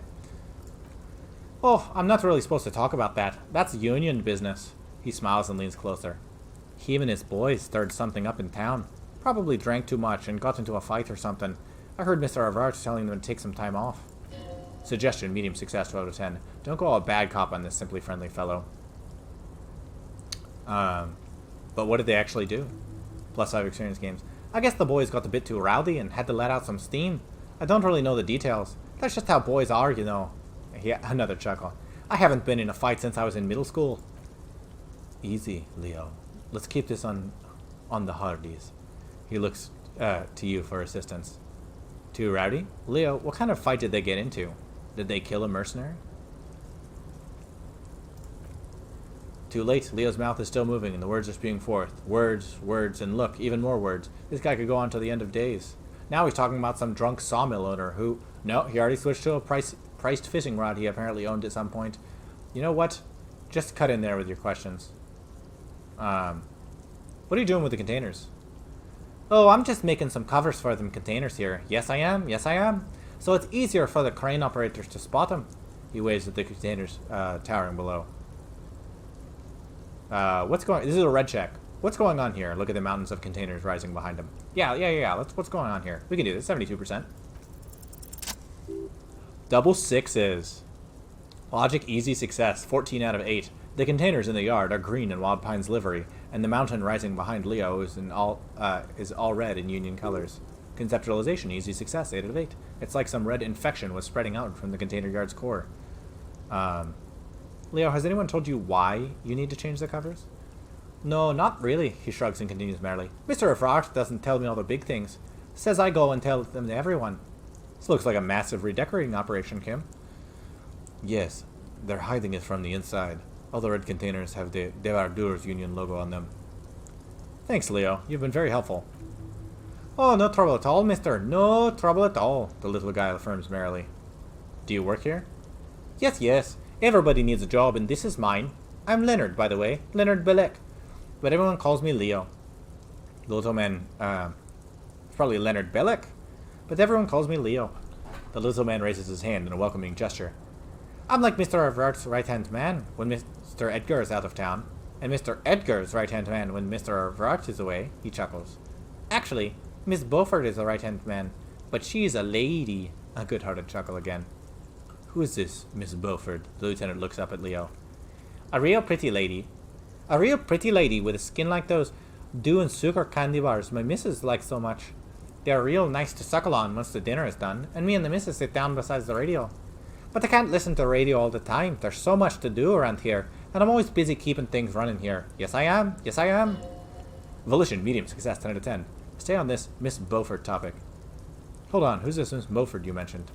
Oh, I'm not really supposed to talk about that. That's union business. He smiles and leans closer. He and his boys stirred something up in town. Probably drank too much and got into a fight or something. I heard Mr. Everard telling them to take some time off. Suggestion, medium success, 12 out of 10. Don't go all bad cop on this simply friendly fellow. But what did they actually do? +5 experience games. I guess the boys got a bit too rowdy and had to let out some steam. I don't really know the details. That's just how boys are, you know. Yeah, another chuckle. I haven't been in a fight since I was in middle school. Easy, Leo. Let's keep this on the hardies. He looks to you for assistance. Too rowdy? Leo, what kind of fight did they get into? Did they kill a mercenary? Too late. Leo's mouth is still moving and the words are spewing forth. Words, words, and look, even more words. This guy could go on till the end of days. Now he's talking about some drunk sawmill owner who... No, he already switched to a priced fishing rod he apparently owned at some point. You know what? Just cut in there with your questions. What are you doing with the containers? Oh, I'm just making some covers for them containers here. Yes, I am. Yes, I am. So it's easier for the crane operators to spot them. He waves at the containers towering below. This is a red check. What's going on here? Look at the mountains of containers rising behind him. Yeah. What's going on here? We can do this. 72%. Double sixes. Logic easy success. 14 out of 8. The containers in the yard are green in Wild Pine's livery, and the mountain rising behind Leo is all red in Union colors. Conceptualization easy success. 8 out of 8. It's like some red infection was spreading out from the container yard's core. Leo, has anyone told you why you need to change the covers? No, not really, he shrugs and continues merrily. Mr. Evrart doesn't tell me all the big things. Says I go and tell them to everyone. This looks like a massive redecorating operation, Kim. Yes, they're hiding it from the inside. All the red containers have the Devardeurs Union logo on them. Thanks, Leo. You've been very helpful. Oh, no trouble at all, mister. No trouble at all, the little guy affirms merrily. Do you work here? Yes. Everybody needs a job, and this is mine. I'm Leonard, by the way. Leonard Belek. But everyone calls me Leo. The little man, probably Leonard Belek. But everyone calls me Leo. The little man raises his hand in a welcoming gesture. I'm like Mr. Everart's right-hand man when Mr. Edgar is out of town, and Mr. Edgar's right-hand man when Mr. Everart is away, he chuckles. Actually, Miss Beaufort is the right-hand man, but she's a lady. A good-hearted chuckle again. Who is this, Miss Beaufort? The lieutenant looks up at Leo. A real pretty lady. A real pretty lady with a skin like those dew and sugar candy bars my missus likes so much. They're real nice to suckle on once the dinner is done, and me and the missus sit down beside the radio. But I can't listen to the radio all the time. There's so much to do around here, and I'm always busy keeping things running here. Yes, I am. Volition, medium success, 10 out of 10. Stay on this Miss Beaufort topic. Hold on, who's this Miss Beaufort you mentioned?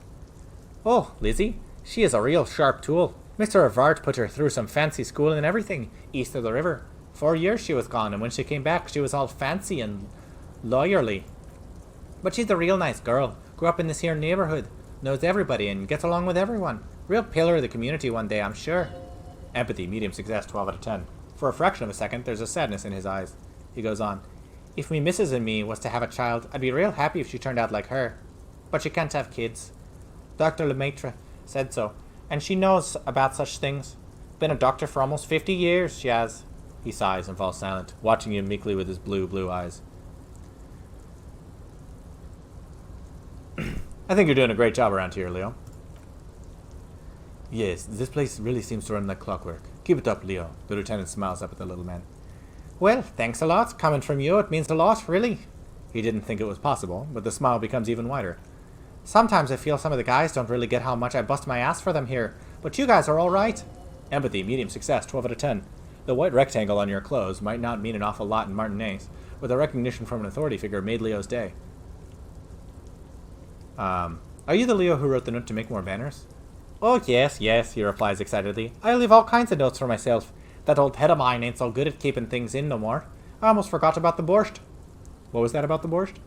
Oh, Lizzie. She is a real sharp tool. Mr. Everart put her through some fancy schooling and everything, east of the river. 4 years she was gone, and when she came back, she was all fancy and lawyerly. But she's a real nice girl. Grew up in this here neighborhood. Knows everybody and gets along with everyone. Real pillar of the community one day, I'm sure. Empathy, medium success, 12 out of 10. For a fraction of a second, there's a sadness in his eyes. He goes on. If me missus and me was to have a child, I'd be real happy if she turned out like her. But she can't have kids. Dr. Lemaitre said so, and she knows about such things. Been a doctor for almost 50 years, she has. He sighs and falls silent, watching him meekly with his blue eyes. I think you're doing a great job around here, Leo. Yes, this place really seems to run like clockwork. Keep it up, Leo. The lieutenant smiles up at the little man. Well, thanks a lot. Coming from you, it means a lot, really. He didn't think it was possible, but the smile becomes even wider. Sometimes I feel some of the guys don't really get how much I bust my ass for them here, but you guys are all right. Empathy, medium success, 12 out of 10. The white rectangle on your clothes might not mean an awful lot in Martinez, but the recognition from an authority figure made Leo's day. Are you the Leo who wrote the note to make more banners? Oh, yes, he replies excitedly. I leave all kinds of notes for myself. That old head of mine ain't so good at keeping things in no more. I almost forgot about the borscht. What was that about the borscht?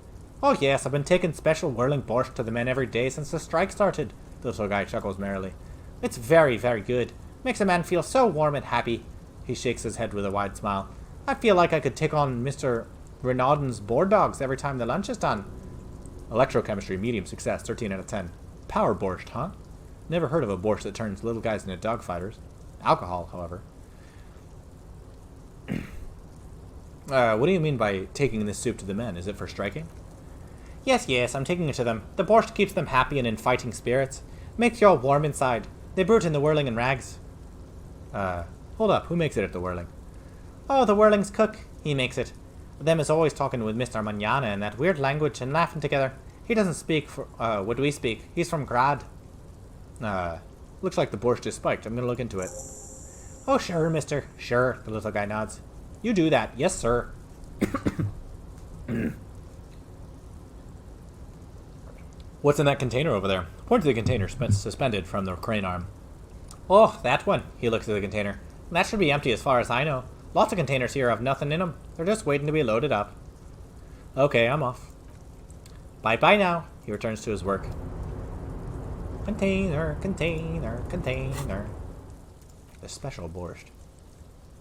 Oh, yes, I've been taking special whirling borscht to the men every day since the strike started. The little guy chuckles merrily. It's very, very good. Makes a man feel so warm and happy. He shakes his head with a wide smile. I feel like I could take on Mr. Renaudin's board dogs every time the lunch is done. Electrochemistry, medium success, 13 out of 10. Power borscht, huh? Never heard of a borscht that turns little guys into dogfighters. Alcohol, however. What do you mean by taking this soup to the men? Is it for striking? Yes, I'm taking it to them. The borscht keeps them happy and in fighting spirits. Makes you all warm inside. They brew it in the whirling and rags. Hold up. Who makes it at the whirling? Oh, the whirling's cook. He makes it. Them is always talking with Mr. Manana in that weird language and laughing together. He doesn't speak for, what we speak. He's from Grad. Looks like the borscht is spiked. I'm gonna look into it. Oh, sure, mister. Sure, the little guy nods. You do that. Yes, sir. What's in that container over there? Point to the container suspended from the crane arm. Oh, that one. He looks at the container. That should be empty as far as I know. Lots of containers here have nothing in them. They're just waiting to be loaded up. Okay, I'm off. Bye-bye now. He returns to his work. Container, container, container. The special borscht.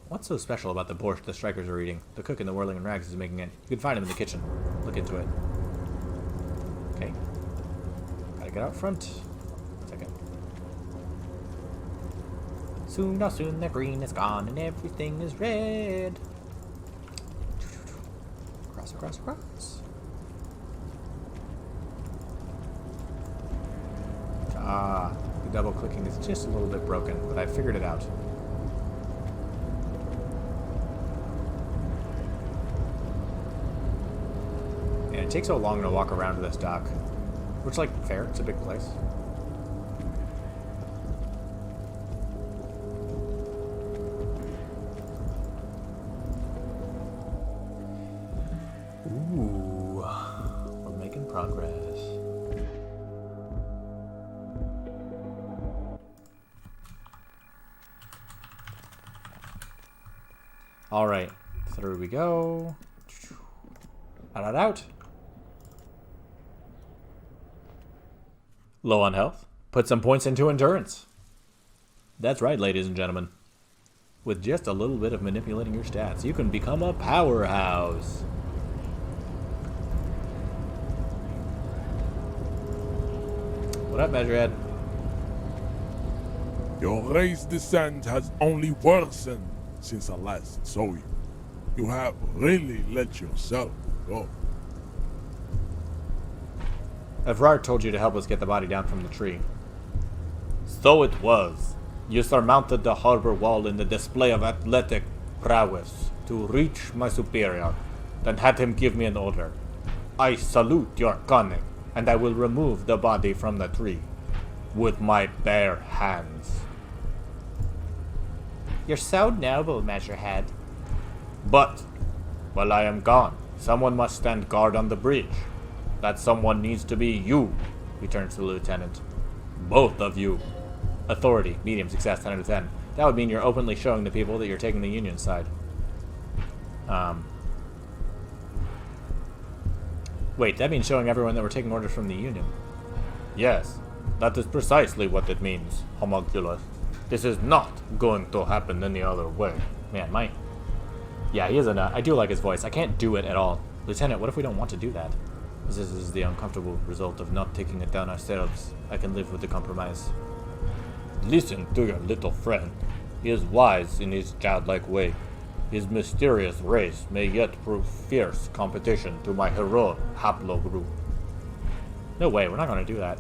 What's so special about the borscht the strikers are eating? The cook in the whirling and rags is making it. You can find him in the kitchen. Look into it. Okay. Gotta get out front. 1 second. Soon, oh soon, the green is gone and everything is red. Cross, across, across. Ah, the double clicking is just a little bit broken, but I figured it out. And it takes so long to walk around to this dock. Which, like, fair, it's a big place. Ooh, we're making progress. Alright, through we go. Out. Low on health? Put some points into endurance. That's right, ladies and gentlemen. With just a little bit of manipulating your stats, you can become a powerhouse. What up, Measurehead? Your race descent has only worsened since I last saw you. You have really let yourself go. Evrard told you to help us get the body down from the tree. So it was. You surmounted the harbor wall in the display of athletic prowess to reach my superior, then had him give me an order. I salute your cunning, and I will remove the body from the tree with my bare hands. You're so noble, Measurehead. But, while I am gone, someone must stand guard on the bridge. That someone needs to be you, he turns to the lieutenant. Both of you. Authority, medium success, 10 out of 10. That would mean you're openly showing the people that you're taking the Union side. Wait, that means showing everyone that we're taking orders from the Union. Yes, that is precisely what it means, homunculus. This is not going to happen any other way. Man, yeah, he is a nut. I do like his voice. I can't do it at all. Lieutenant, what if we don't want to do that? This is the uncomfortable result of not taking it down ourselves. I can live with the compromise. Listen to your little friend. He is wise in his childlike way. His mysterious race may yet prove fierce competition to my heroic haplogroup. No way, we're not going to do that.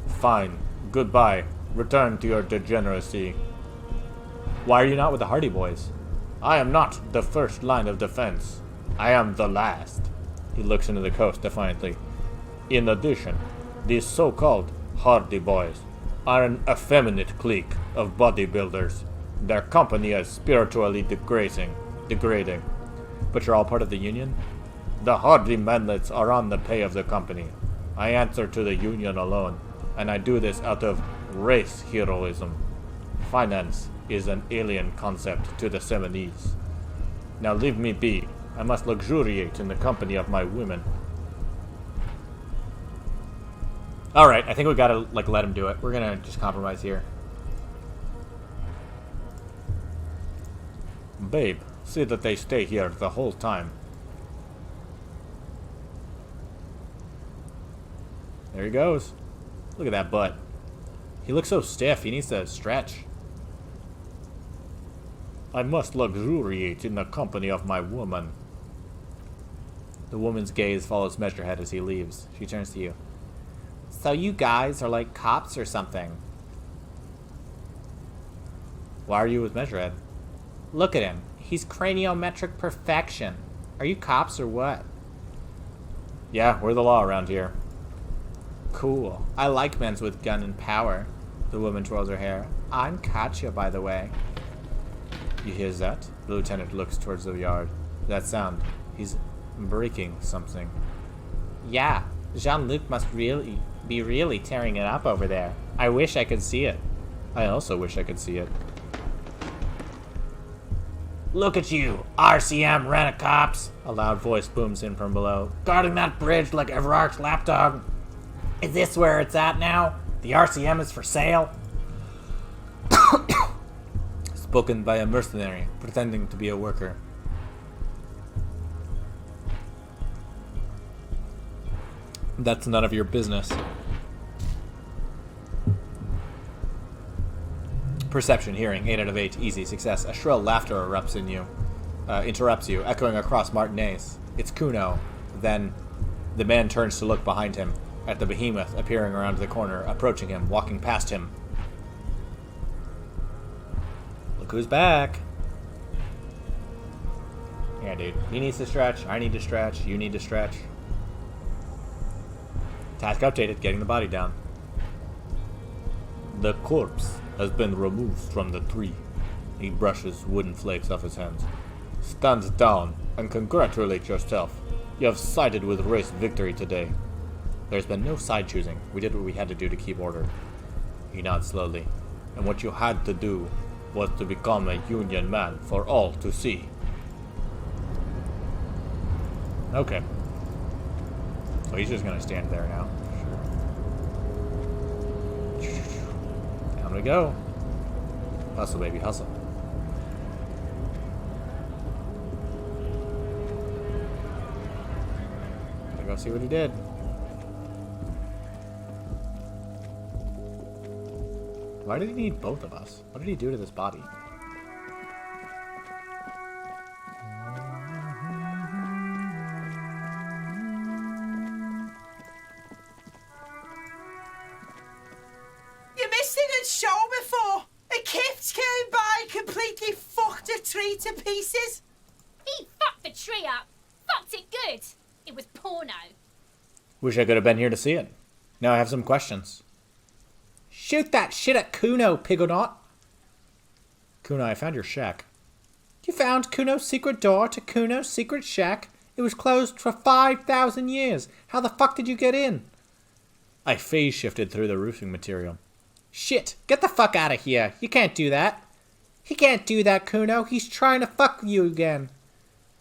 Fine. Goodbye. Return to your degeneracy. Why are you not with the Hardy Boys? I am not the first line of defense. I am the last. He looks into the coast defiantly. In addition, these so-called Hardy Boys are an effeminate clique of bodybuilders. Their company is spiritually degrading. But you're all part of the Union? The Hardy Manlets are on the pay of the company. I answer to the Union alone, and I do this out of race heroism. Finance is an alien concept to the Seminese. Now leave me be. I must luxuriate in the company of my women. Alright, I think we gotta, let him do it. We're gonna just compromise here. Babe, see that they stay here the whole time. There he goes. Look at that butt. He looks so stiff, he needs to stretch. I must luxuriate in the company of my woman. The woman's gaze follows Measurehead as he leaves. She turns to you. So you guys are like cops or something. Why are you with Measurehead? Look at him. He's craniometric perfection. Are you cops or what? Yeah, we're the law around here. Cool. I like men's with gun and power. The woman twirls her hair. I'm Katya, by the way. You hear that? The lieutenant looks towards the yard. That sound. He's breaking something. Yeah, Jean-Luc must be really tearing it up over there. I wish I could see it. I also wish I could see it. Look at you, RCM rent-a-cops, a loud voice booms in from below. Guarding that bridge like Everard's lapdog. Is this where it's at now? The RCM is for sale? Spoken by a mercenary, pretending to be a worker. That's none of your business. Perception, hearing, 8 out of 8, easy, success. A shrill laughter interrupts you, echoing across Martinez. It's Kuno. Then, the man turns to look behind him, at the behemoth appearing around the corner, approaching him, walking past him. Look who's back. Yeah, dude. He needs to stretch, I need to stretch, you need to stretch. Task updated, getting the body down. The corpse has been removed from the tree. He brushes wooden flakes off his hands. Stand down and congratulate yourself. You have sided with race victory today. There's been no side choosing. We did what we had to do to keep order. He nods slowly. And what you had to do was to become a Union man for all to see. Okay. So he's just gonna stand there now. Sure. Down we go. Hustle, baby, hustle. Gotta go see what he did. Why did he need both of us? What did he do to this body? You missed it at show before. A gift came by, completely fucked a tree to pieces. He fucked the tree up. Fucked it good. It was porno. Wish I could have been here to see it. Now I have some questions. Shoot that shit at Kuno, Pigonot. Kuno, I found your shack. You found Kuno's secret door to Kuno's secret shack? It was closed for 5,000 years. How the fuck did you get in? I phase shifted through the roofing material. Shit, get the fuck out of here. You can't do that. He can't do that, Kuno. He's trying to fuck you again.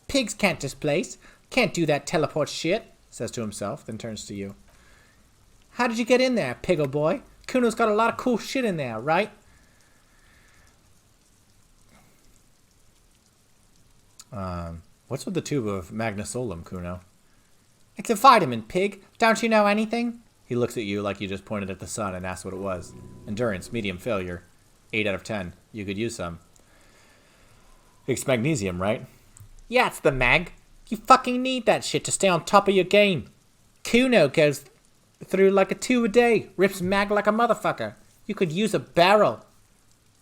Pigs can't displace. Can't do that teleport shit, says to himself, then turns to you. How did you get in there, piggle boy? Kuno's got a lot of cool shit in there, right? What's with the tube of magnesolum, Kuno? It's a vitamin, pig. Don't you know anything? He looks at you like you just pointed at the sun and asked what it was. Endurance, medium failure. 8 out of 10. You could use some. It's magnesium, right? Yeah, it's the mag. You fucking need that shit to stay on top of your game. Kuno goes through like a 2 a day. Rips mag like a motherfucker. You could use a barrel.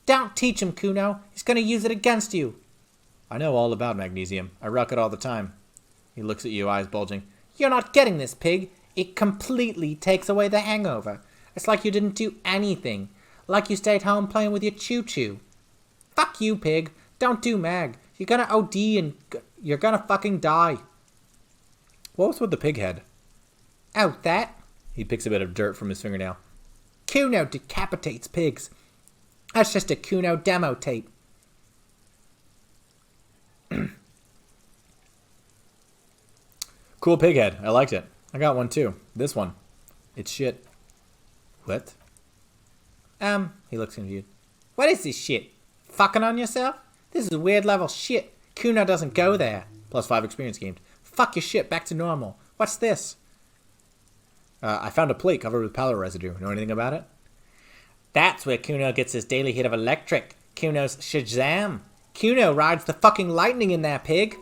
Don't teach him, Kuno. He's gonna use it against you. I know all about magnesium. I rock it all the time. He looks at you, eyes bulging. You're not getting this, pig. It completely takes away the hangover. It's like you didn't do anything. Like you stayed home playing with your choo-choo. Fuck you, pig. Don't do mag. You're gonna OD and you're gonna fucking die. What was with the pig head? Oh, that? He picks a bit of dirt from his fingernail. Kuno decapitates pigs. That's just a Kuno demo tape. Cool pig head. I liked it. I got one too. This one. It's shit. What? He looks confused. What is this shit? Fucking on yourself? This is weird level shit. Kuno doesn't go there. +5 experience gained. Fuck your shit. Back to normal. What's this? I found a plate covered with powder residue. Know anything about it? That's where Kuno gets his daily hit of electric. Kuno's Shazam. Kuno rides the fucking lightning in there, pig.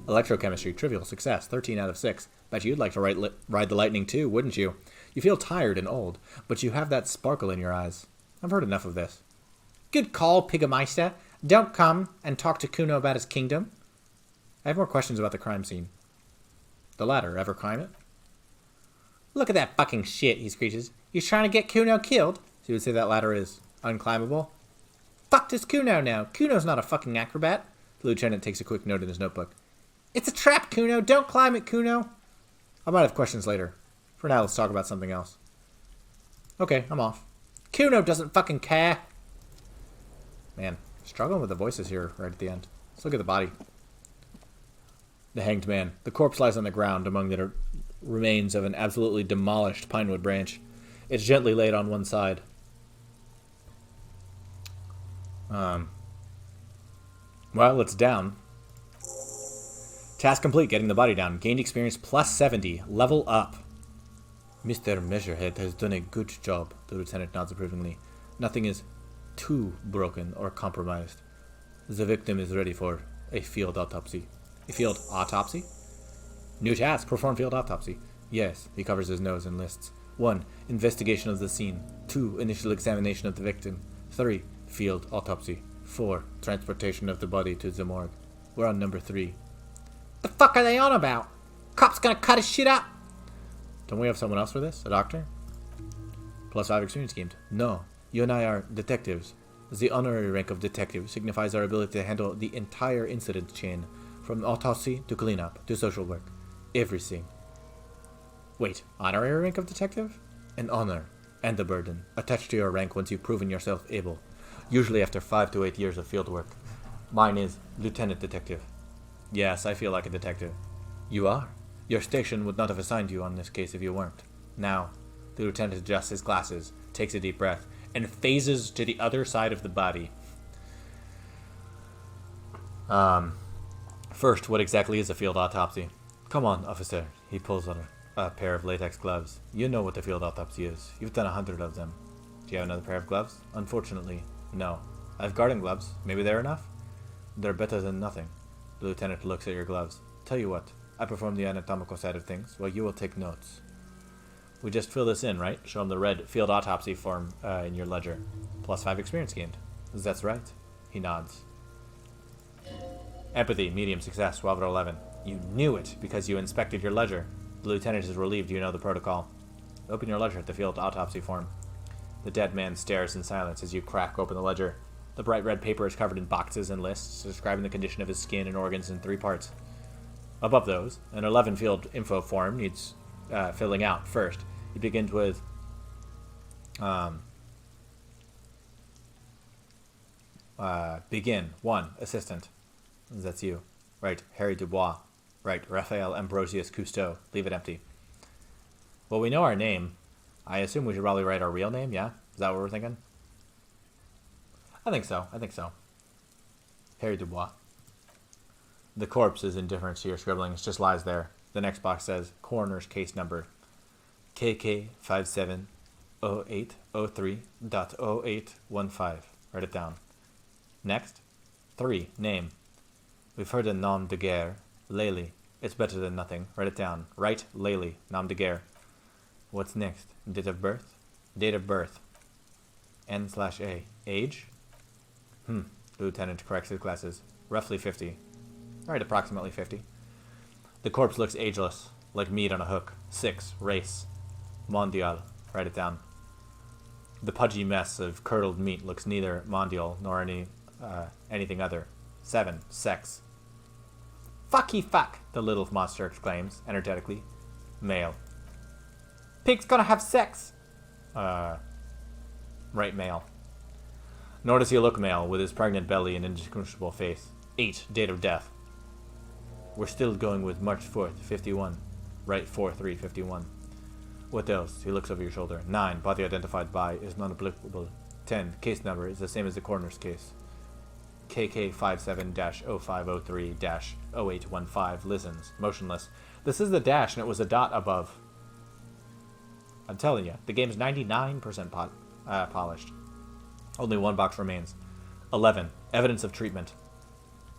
Electrochemistry, trivial success, 13 out of 6. Bet you'd like to ride the lightning too, wouldn't you? You feel tired and old, but you have that sparkle in your eyes. I've heard enough of this. Good call, Piggemeister. Don't come and talk to Kuno about his kingdom. I have more questions about the crime scene. The ladder, ever climb it? Look at that fucking shit, he screeches. You're trying to get Kuno killed? So you would say that ladder is unclimbable? Fuck this Kuno now. Kuno's not a fucking acrobat. The lieutenant takes a quick note in his notebook. It's a trap, Kuno. Don't climb it, Kuno. I might have questions later. For now, let's talk about something else. Okay, I'm off. Kuno doesn't fucking care. Man, struggling with the voices here right at the end. Let's look at the body. The hanged man. The corpse lies on the ground among the remains of an absolutely demolished pinewood branch. It's gently laid on one side. Well, it's down. Task complete, getting the body down. Gained experience plus 70. Level up. Mr. Measurehead has done a good job, the lieutenant nods approvingly. Nothing is too broken or compromised. The victim is ready for a field autopsy. A field autopsy? New task, perform field autopsy. Yes, he covers his nose and lists. 1. Investigation of the scene. 2. Initial examination of the victim. 3. Field autopsy. 4. Transportation of the body to the morgue. We're on number 3. The fuck are they on about? Cop's gonna cut his shit up! Don't we have someone else for this? A doctor? Plus 5 experience gained. No, you and I are detectives. The honorary rank of detective signifies our ability to handle the entire incident chain, from autopsy to cleanup to social work. Everything. Wait, honorary rank of detective? An honor and the burden attached to your rank once you've proven yourself able, usually after 5 to 8 years of field work. Mine is lieutenant detective. Yes, I feel like a detective. You are. Your station would not have assigned you on this case if you weren't. Now, the lieutenant adjusts his glasses, takes a deep breath, and phases to the other side of the body. First, what exactly is a field autopsy? Come on, officer. He pulls on a pair of latex gloves. You know what a field autopsy is. You've done 100 of them. Do you have another pair of gloves? Unfortunately, no. I have garden gloves. Maybe they're enough? They're better than nothing. The lieutenant looks at your gloves. Tell you what, I perform the anatomical side of things, while you will take notes. We just fill this in, right? Show him the red field autopsy form in your ledger. Plus 5 experience gained. That's right. He nods. Empathy, medium success, 12 out of 11. You knew it because you inspected your ledger. The lieutenant is relieved you know the protocol. Open your ledger at the field autopsy form. The dead man stares in silence as you crack open the ledger. The bright red paper is covered in boxes and lists describing the condition of his skin and organs in 3 parts. Above those, an 11 field info form needs filling out. First, he begins with begin. 1. Assistant. That's you. Right, Harry Dubois. Right, Raphael Ambrosius Cousteau. Leave it empty. Well, we know our name. I assume we should probably write our real name, yeah? Is that what we're thinking? I think so. Harry Dubois. The corpse is indifferent to your scribblings, just lies there. The next box says, coroner's case number. KK570803.0815. Write it down. Next. 3. Name. We've heard a nom de guerre. Laley. It's better than nothing. Write it down. Write Laley. Nom de guerre. What's next? Date of birth? Date of birth. N/A. Age? The lieutenant corrects his glasses. Roughly 50. Alright, approximately 50. The corpse looks ageless, like meat on a hook. 6. Race. Mondial. Write it down. The pudgy mess of curdled meat looks neither mondial nor anything other. 7. Sex. Fucky fuck, the little monster exclaims, energetically. Male. Pig's gonna have sex. Right, male. Nor does he look male, with his pregnant belly and indistinguishable face. 8. Date of death. We're still going with March 4th, 51. Right, 4/3/51. What else? He looks over your shoulder. 9. Body identified by is non-applicable. 10. Case number is the same as the coroner's case. KK57-0503-0815 listens, motionless. This is the dash, and it was a dot above. I'm telling you, the game's 99% polished. Only 1 box remains. 11. Evidence of treatment.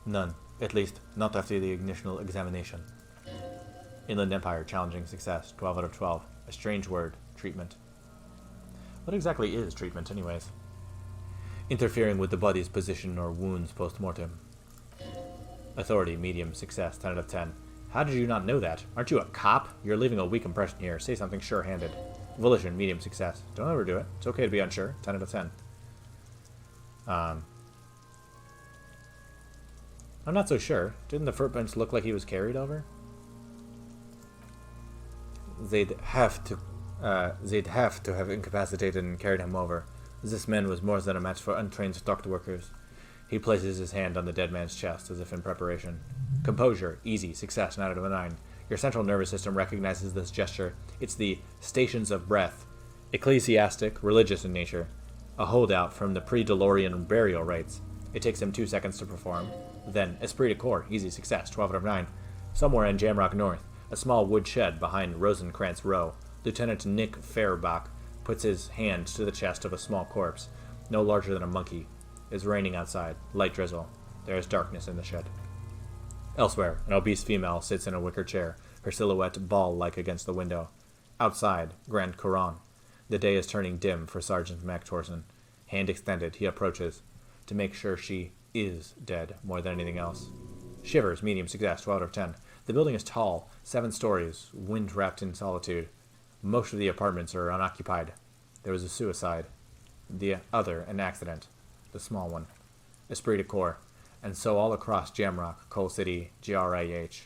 None. At least, not after the initial examination. Inland Empire, challenging success. 12 out of 12. A strange word. Treatment. What exactly is treatment, anyways? Interfering with the body's position or wounds post-mortem. Authority, medium, success, 10 out of 10. How did you not know that? Aren't you a cop? You're leaving a weak impression here. Say something sure-handed. Volition, medium, success. Don't overdo it. It's okay to be unsure. 10 out of 10. I'm not so sure. Didn't the footprints look like he was carried over? They'd have to have incapacitated and carried him over. This man was more than a match for untrained doctor workers. He places his hand on the dead man's chest as if in preparation. Composure, easy, success, 9 out of 9. Your central nervous system recognizes this gesture. It's the stations of breath. Ecclesiastic, religious in nature. A holdout from the pre-DeLorean burial rites. It takes him 2 seconds to perform. Then, esprit de corps, easy success, 12 out of 9. Somewhere in Jamrock North, a small wood shed behind Rosencrantz Row, Lieutenant Nick Fairbach puts his hand to the chest of a small corpse, no larger than a monkey. It's raining outside, light drizzle. There is darkness in the shed. Elsewhere, an obese female sits in a wicker chair, her silhouette ball-like against the window. Outside, Grand Couronne. The day is turning dim for Sergeant Mac Torson. Hand extended, he approaches, to make sure she is dead more than anything else. Shivers, medium success, 12 out of 10. The building is tall, 7 stories, wind-wrapped in solitude. Most of the apartments are unoccupied. There was a suicide. The other, an accident. The small one. Esprit de corps. And so all across Jamrock, Coal City, GRIH.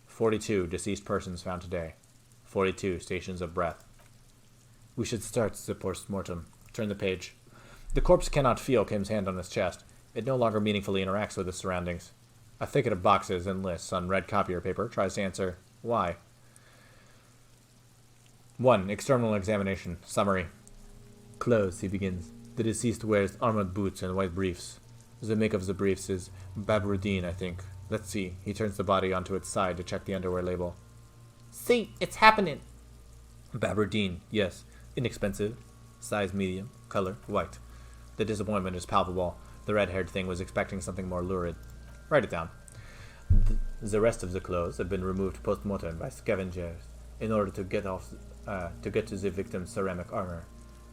42 deceased persons found today. 42 stations of breath. We should start the post-mortem. Turn the page. The corpse cannot feel Kim's hand on his chest. It no longer meaningfully interacts with its surroundings. A thicket of boxes and lists on red copier paper tries to answer, why? 1. External examination. Summary. Clothes, he begins. The deceased wears armored boots and white briefs. The make of the briefs is Babroudine, I think. Let's see. He turns the body onto its side to check the underwear label. See, it's happening. Babroudine, yes. Inexpensive. Size medium. Color, white. The disappointment is palpable. The red-haired thing was expecting something more lurid. Write it down. The rest of the clothes have been removed post-mortem by scavengers in order to get to the victim's ceramic armor.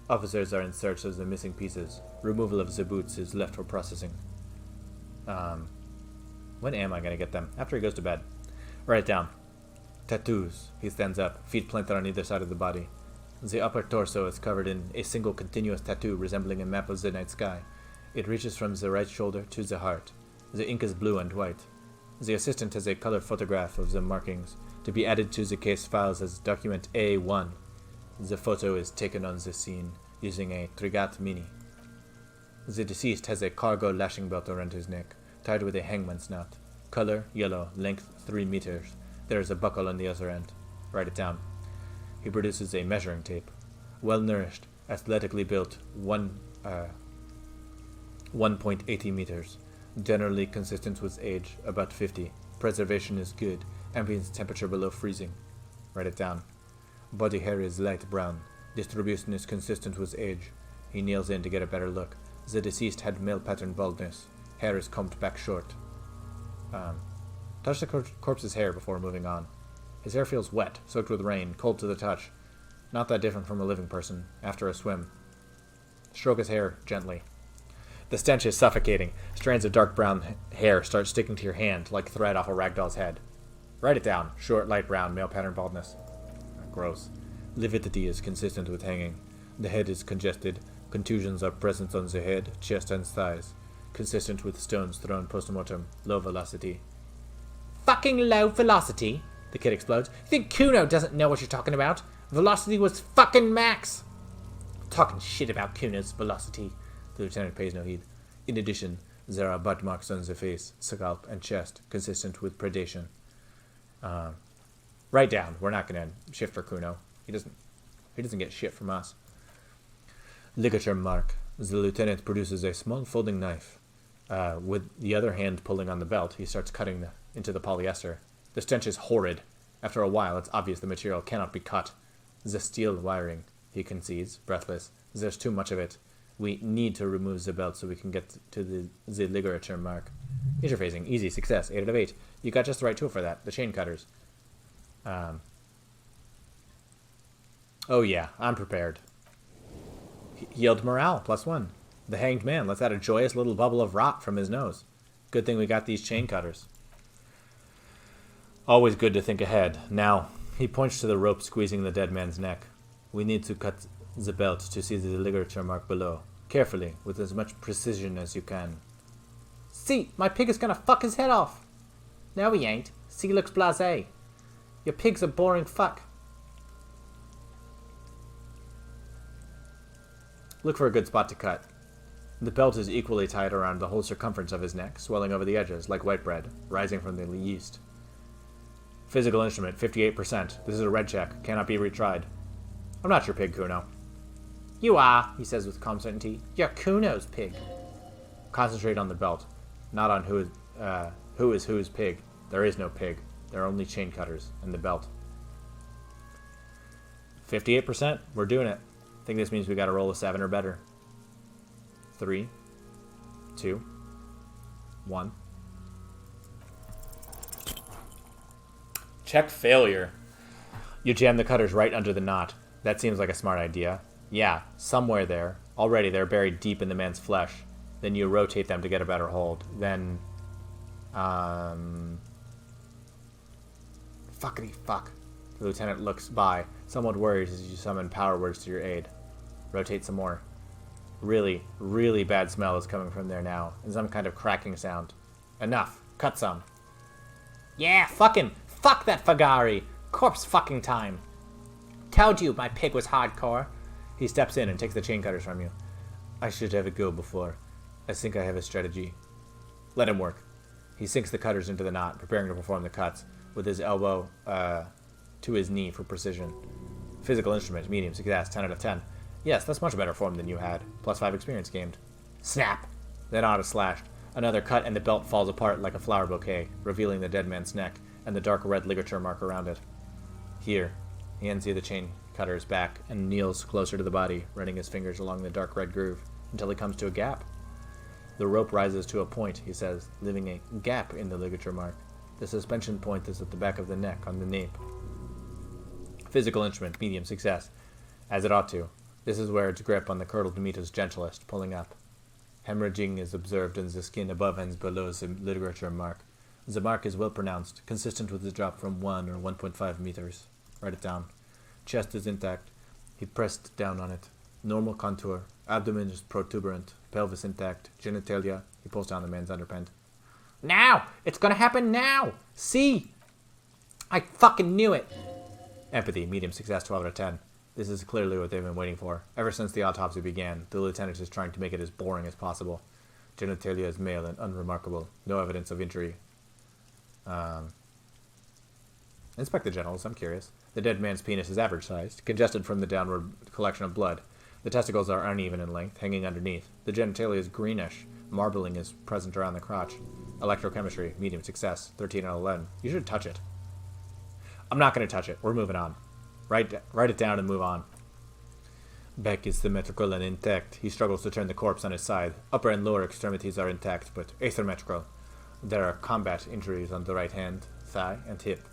Officers are in search of the missing pieces. Removal of the boots is left for processing. When am I going to get them? After he goes to bed. Write it down. Tattoos. He stands up, feet planted on either side of the body. The upper torso is covered in a single continuous tattoo resembling a map of the night sky. It reaches from the right shoulder to the heart. The ink is blue and white. The assistant has a color photograph of the markings to be added to the case files as document A1. The photo is taken on the scene using a Trigat Mini. The deceased has a cargo lashing belt around his neck, tied with a hangman's knot. Color, yellow, length 3 meters. There is a buckle on the other end. Write it down. He produces a measuring tape. Well-nourished, athletically built, 1.80 meters. Generally consistent with age, about 50. Preservation is good. Ambient temperature below freezing. Write it down. Body hair is light brown. Distribution is consistent with age. He kneels in to get a better look. The deceased had male pattern baldness. Hair is combed back short. Touch the corpse's hair before moving on. His hair feels wet, soaked with rain, cold to the touch. Not that different from a living person, after a swim. Stroke his hair gently. The stench is suffocating. Strands of dark brown hair start sticking to your hand like thread off a ragdoll's head. Write it down. Short, light brown, male pattern baldness. Gross. Lividity is consistent with hanging. The head is congested. Contusions are present on the head, chest, and thighs. Consistent with stones thrown post-mortem. Low velocity. Fucking low velocity? The kid explodes. You think Kuno doesn't know what you're talking about? Velocity was fucking max! Talking shit about Kuno's velocity. The lieutenant pays no heed. In addition, there are bite marks on the face, scalp, and chest, consistent with predation. Write down. We're not going to shift for Kuno. He doesn't get shit from us. Ligature mark. The lieutenant produces a small folding knife. With the other hand pulling on the belt, he starts cutting into the polyester. The stench is horrid. After a while, it's obvious the material cannot be cut. The steel wiring, he concedes, breathless. There's too much of it. We need to remove the belt so we can get to the ligature mark. Interfacing, easy, success, 8 out of 8. You got just the right tool for that, the chain cutters. Oh yeah, I'm prepared. Healed morale, +1. The hanged man lets out a joyous little bubble of rot from his nose. Good thing we got these chain cutters. Always good to think ahead. Now, he points to the rope squeezing the dead man's neck. We need to cut the belt to see the ligature mark below. Carefully, with as much precision as you can. See, my pig is gonna fuck his head off. No, he ain't. See, looks blasé. Your pig's a boring fuck. Look for a good spot to cut. The belt is equally tied around the whole circumference of his neck, swelling over the edges like white bread, rising from the yeast. Physical instrument, 58%. This is a red check. Cannot be retried. I'm not your pig, Kuno. You are, he says with calm certainty. You're Kuno's pig. Concentrate on the belt, not on who is whose pig. There is no pig. There are only chain cutters and the belt. 58%. We're doing it. I think this means we got to roll a 7 or better. 3, 2, 1. Check failure. You jam the cutters right under the knot. That seems like a smart idea. Yeah, somewhere there. Already they're buried deep in the man's flesh. Then you rotate them to get a better hold. Then, fuckity fuck. The lieutenant looks by, somewhat worried as you summon power words to your aid. Rotate some more. Really, really bad smell is coming from there now, and some kind of cracking sound. Enough. Cut some. Yeah, fuck him. Fuck that Fagari. Corpse fucking time. Told you my pig was hardcore. He steps in and takes the chain cutters from you. I should have it go before. I think I have a strategy. Let him work. He sinks the cutters into the knot, preparing to perform the cuts, with his elbow to his knee for precision. Physical instrument, medium success, 10 out of 10. Yes, that's much better form than you had. +5 experience gained. Snap! The knot is slashed. Another cut and the belt falls apart like a flower bouquet, revealing the dead man's neck and the dark red ligature mark around it. Here. He hands you the chain cutters back and kneels closer to the body, running his fingers along the dark red groove until he comes to a gap. The rope rises to a point, he says, leaving a gap in the ligature mark. The suspension point is at the back of the neck on the nape. Physical instrument, medium success. As it ought to. This is where its grip on the curdled meat is gentlest, pulling up. Hemorrhaging is observed in the skin above and below the ligature mark. The mark is well pronounced, consistent with the drop from 1 or 1.5 meters. Write it down. Chest is intact. He pressed down on it. Normal contour. Abdomen is protuberant. Pelvis intact. Genitalia. He pulls down the man's underpant. Now! It's gonna happen now! See! I fucking knew it! Empathy, medium success, 12 out of 10. This is clearly what they've been waiting for. Ever since the autopsy began, the lieutenant is trying to make it as boring as possible. Genitalia is male and unremarkable. No evidence of injury. Inspect the genitals, I'm curious. The dead man's penis is average-sized, congested from the downward collection of blood. The testicles are uneven in length, hanging underneath. The genitalia is greenish. Marbling is present around the crotch. Electrochemistry, medium success, 13 out of 11. You should touch it. I'm not going to touch it. We're moving on. Write it down and move on. Back is symmetrical and intact. He struggles to turn the corpse on his side. Upper and lower extremities are intact, but asymmetrical. There are combat injuries on the right hand, thigh, and hip.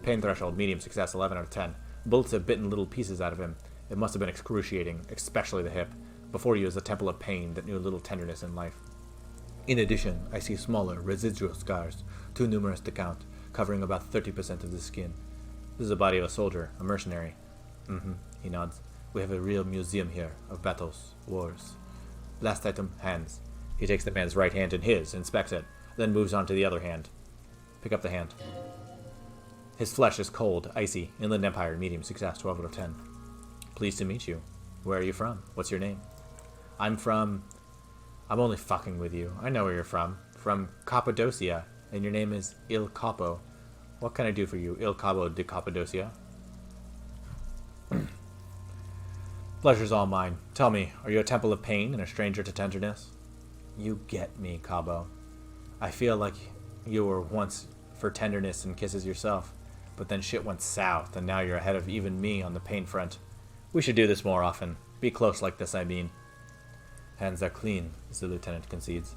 Pain threshold, medium success, 11 out of 10. Bullets have bitten little pieces out of him. It must have been excruciating, especially the hip. Before you is a temple of pain that knew little tenderness in life. In addition, I see smaller, residual scars, too numerous to count, covering about 30% of the skin. This is the body of a soldier, a mercenary. He nods. We have a real museum here, of battles, wars. Last item, hands. He takes the man's right hand in his, inspects it, then moves on to the other hand. Pick up the hand. His flesh is cold, icy. Inland Empire, medium success, 12 out of 10. Pleased to meet you. Where are you from? What's your name? I'm only fucking with you. I know where you're from. From Cappadocia, and your name is Il Capo. What can I do for you, Il Cabo de Cappadocia? Pleasure's all mine. Tell me, are you a temple of pain and a stranger to tenderness? You get me, Cabo. I feel like you were once for tenderness and kisses yourself, but then shit went south, and now you're ahead of even me on the pain front. We should do this more often. Be close like this, I mean. Hands are clean, as the lieutenant concludes.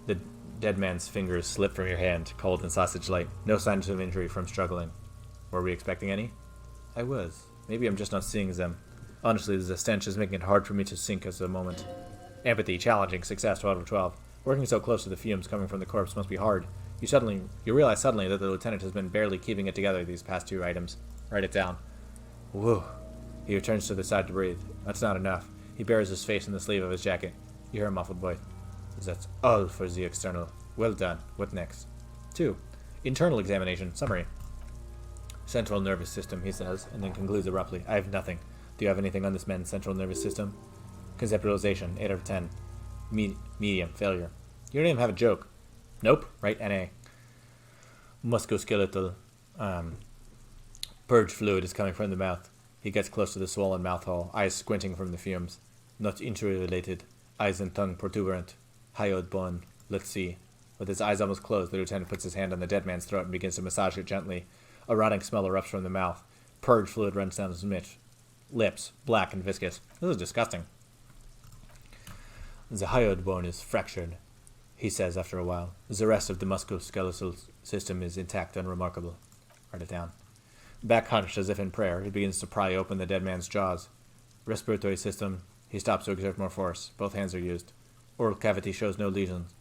The dead man's fingers slip from your hand, cold and sausage-like. No signs of injury from struggling. Were we expecting any? I was. Maybe I'm just not seeing them. Honestly, the stench is making it hard for me to sink as a moment. Empathy, challenging, success, 12 of 12. Working so close to the fumes coming from the corpse must be hard. You realize suddenly that the lieutenant has been barely keeping it together these past 2 items. Write it down. Whew. He returns to the side to breathe. That's not enough. He buries his face in the sleeve of his jacket. You hear a muffled voice. That's all for the external. Well done. What next? 2. Internal examination. Summary. Central nervous system, he says, and then concludes abruptly. I have nothing. Do you have anything on this man's central nervous system? Conceptualization, 8 out of 10. Medium, failure. You don't even have a joke. Nope, right, NA. Musculoskeletal. Purge fluid is coming from the mouth. He gets close to the swollen mouth hole, eyes squinting from the fumes. Not injury related. Eyes and tongue protuberant. Hyoid bone. Let's see. With his eyes almost closed, the lieutenant puts his hand on the dead man's throat and begins to massage it gently. A rotting smell erupts from the mouth. Purge fluid runs down his lips, black and viscous. This is disgusting. The hyoid bone is fractured, he says after a while. The rest of the musculoskeletal system is intact and remarkable. Write it down. Back hunched as if in prayer, he begins to pry open the dead man's jaws. Respiratory system. He stops to exert more force. Both hands are used. Oral cavity shows no lesions.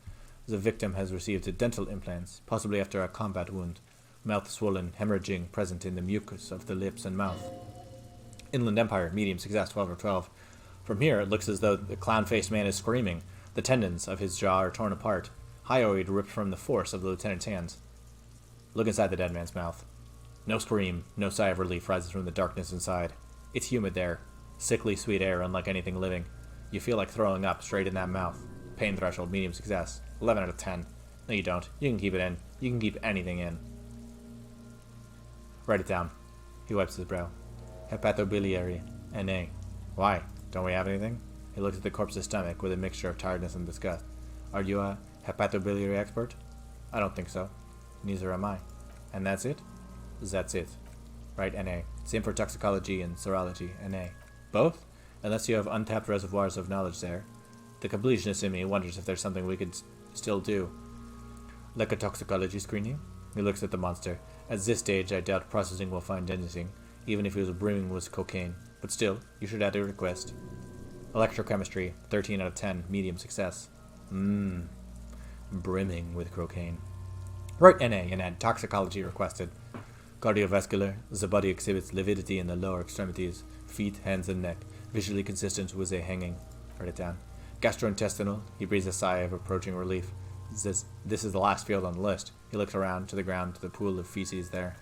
The victim has received dental implants, possibly after a combat wound. Mouth swollen, hemorrhaging, present in the mucus of the lips and mouth. Inland Empire, medium success, 12 or 12. From here, it looks as though the clown-faced man is screaming. The tendons of his jaw are torn apart. Hyoid ripped from the force of the lieutenant's hands. Look inside the dead man's mouth. No scream, no sigh of relief rises from the darkness inside. It's humid there. Sickly sweet air, unlike anything living. You feel like throwing up straight in that mouth. Pain threshold, medium success. 11 out of 10. No, you don't. You can keep it in. You can keep anything in. Write it down. He wipes his brow. Hepatobiliary. NA. Why? Don't we have anything? He looks at the corpse's stomach with a mixture of tiredness and disgust. Are you a hepatobiliary expert? I don't think so. Neither am I. And that's it? That's it. Right, NA. Same for toxicology and serology, NA. Both? Unless you have untapped reservoirs of knowledge there. The completionist in me wonders if there's something we could still do. Like a toxicology screening? He looks at the monster. At this stage, I doubt processing will find anything, even if it was brimming with cocaine. But still, you should add a request. Electrochemistry, 13 out of 10, medium success. Brimming with cocaine. Right, NA, and add toxicology requested. Cardiovascular, the body exhibits lividity in the lower extremities, feet, hands, and neck, visually consistent with a hanging. Write it down. Gastrointestinal, he breathes a sigh of approaching relief. This is the last field on the list. He looks around to the ground to the pool of feces there,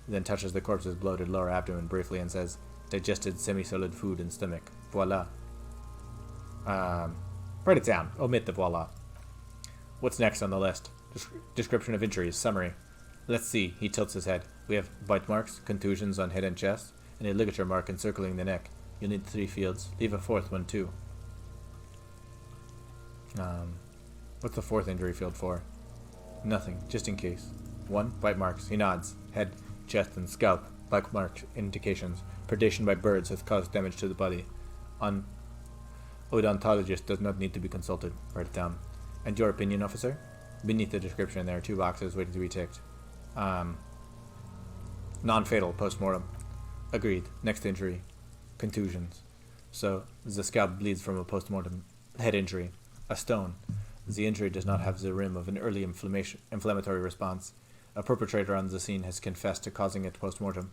then touches the corpse's bloated lower abdomen briefly and says, digested semi-solid food in stomach. Voila. Write it down. Omit the voila. What's next on the list? Description of injuries. Summary. Let's see. He tilts his head. We have bite marks, contusions on head and chest, and a ligature mark encircling the neck. You'll need 3 fields. Leave a 4th one, too. What's the 4th injury field for? Nothing, just in case. 1. Bite marks. He nods. Head, chest, and scalp. Bite mark indications. Predation by birds has caused damage to the body. Odontologist does not need to be consulted. Write it down. And your opinion, officer? Beneath the description, there are 2 boxes waiting to be ticked. Non-fatal post-mortem. Agreed. Next injury. Contusions. So, the scalp bleeds from a post-mortem head injury. A stone. The injury does not have the rim of an early inflammatory response. A perpetrator on the scene has confessed to causing it post-mortem.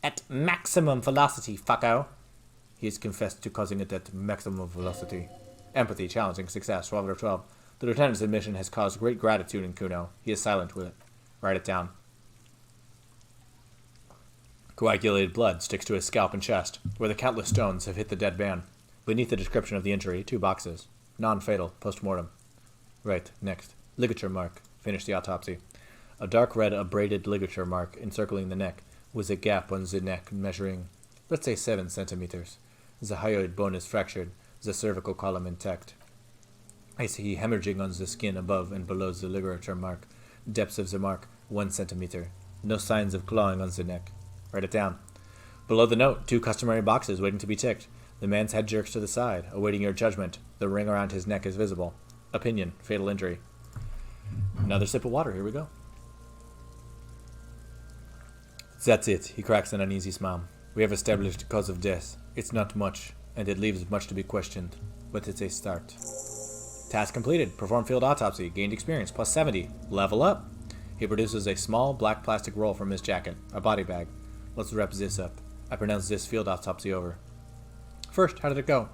At maximum velocity, fucko! He has confessed to causing it at maximum velocity. Empathy, challenging, success, 12 out of 12. The lieutenant's admission has caused great gratitude in Kuno. He is silent with it. Write it down. Coagulated blood sticks to his scalp and chest, where the countless stones have hit the dead man. Beneath the description of the injury, 2 boxes. Non-fatal, post-mortem. Right, next. Ligature mark. Finish the autopsy. A dark red abraded ligature mark encircling the neck, with a gap on the neck measuring, let's say 7 centimeters. The hyoid bone is fractured, the cervical column intact. I see hemorrhaging on the skin above and below the ligature mark. Depths of the mark, 1 centimeter. No signs of clawing on the neck. Write it down. Below the note, 2 customary boxes waiting to be ticked. The man's head jerks to the side, awaiting your judgment. The ring around his neck is visible. Opinion, fatal injury. Another sip of water, here we go. That's it, he cracks an uneasy smile. We have established cause of death. It's not much, and it leaves much to be questioned, but it's a start. Task completed. Perform field autopsy. Gained experience, plus 70. Level up. He produces a small black plastic roll from his jacket, a body bag. Let's wrap this up. I pronounce this field autopsy over. First, how did it go?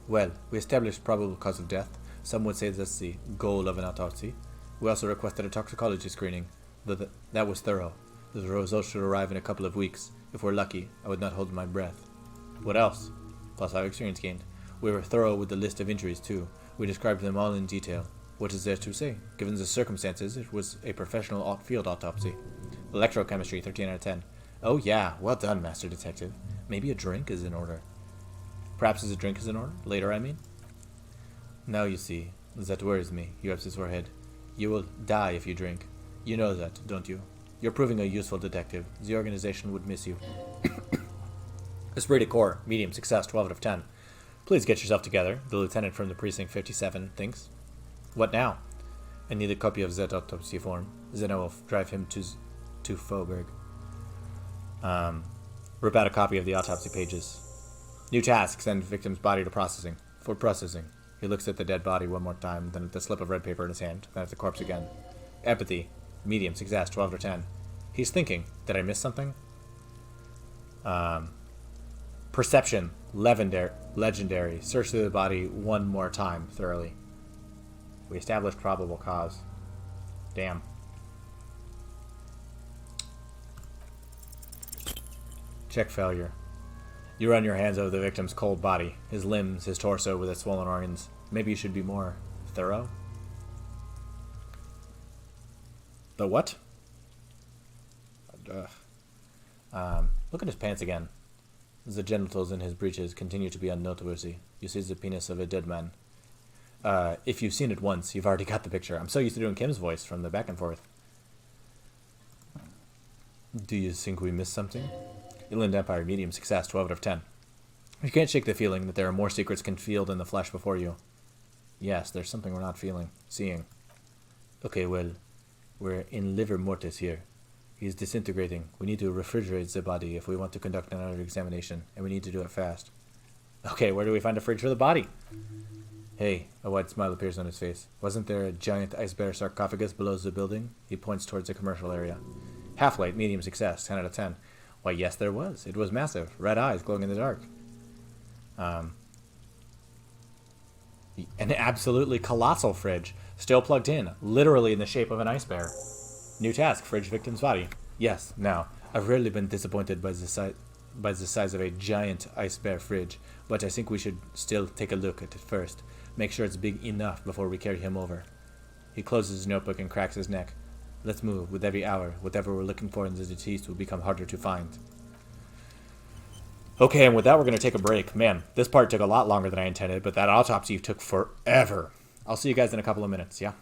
Well, we established probable cause of death. Some would say that's the goal of an autopsy. We also requested a toxicology screening. That was thorough. The results should arrive in a couple of weeks. If we're lucky, I would not hold my breath. What else? Plus 5 experience gained. We were thorough with the list of injuries, too. We described them all in detail. What is there to say? Given the circumstances, it was a professional field autopsy. Electrochemistry, 13 out of 10. Oh yeah, well done, Master Detective. Maybe a drink is in order. Perhaps a drink is in order? Later, I mean? Now you see. That worries me. He wipes his forehead. You will die if you drink. You know that, don't you? You're proving a useful detective. The organization would miss you. Esprit de corps, medium success, 12 out of 10. Please get yourself together, the lieutenant from the precinct 57 thinks. What now? I need a copy of that autopsy form. Then I will drive him to Faubourg. Rip out a copy of the autopsy pages. New task, send victim's body to processing. For processing. He looks at the dead body one more time, then at the slip of red paper in his hand, then at the corpse again. Empathy, medium success, 12 out of 10. He's thinking, did I miss something? Perception, legendary. Search through the body one more time, thoroughly. We established probable cause. Damn. Check failure. You run your hands over the victim's cold body, his limbs, his torso with its swollen organs. Maybe you should be more thorough? The what? Look at his pants again. The genitals in his breeches continue to be unnoteworthy. You see the penis of a dead man. If you've seen it once, you've already got the picture. I'm so used to doing Kim's voice from the back and forth. Do you think we missed something? Inland Empire, medium success, 12 out of 10. You can't shake the feeling that there are more secrets concealed in the flesh before you. Yes, there's something we're not seeing. Okay, well, we're in livor mortis here. He's disintegrating. We need to refrigerate the body if we want to conduct another examination, and we need to do it fast. Okay, where do we find a fridge for the body? Hey, a wide smile appears on his face. Wasn't there a giant ice bear sarcophagus below the building? He points towards the commercial area. Half-light, medium success, 10 out of 10. Why, yes, there was. It was massive. Red eyes glowing in the dark. An absolutely colossal fridge. Still plugged in. Literally in the shape of an ice bear. New task, fridge victim's body. Yes, now, I've rarely been disappointed by the size of a giant ice bear fridge, but I think we should still take a look at it first. Make sure it's big enough before we carry him over. He closes his notebook and cracks his neck. Let's move. With every hour, whatever we're looking for in the deceased will become harder to find. Okay, and with that, we're going to take a break. Man, this part took a lot longer than I intended, but that autopsy took forever. I'll see you guys in a couple of minutes, yeah?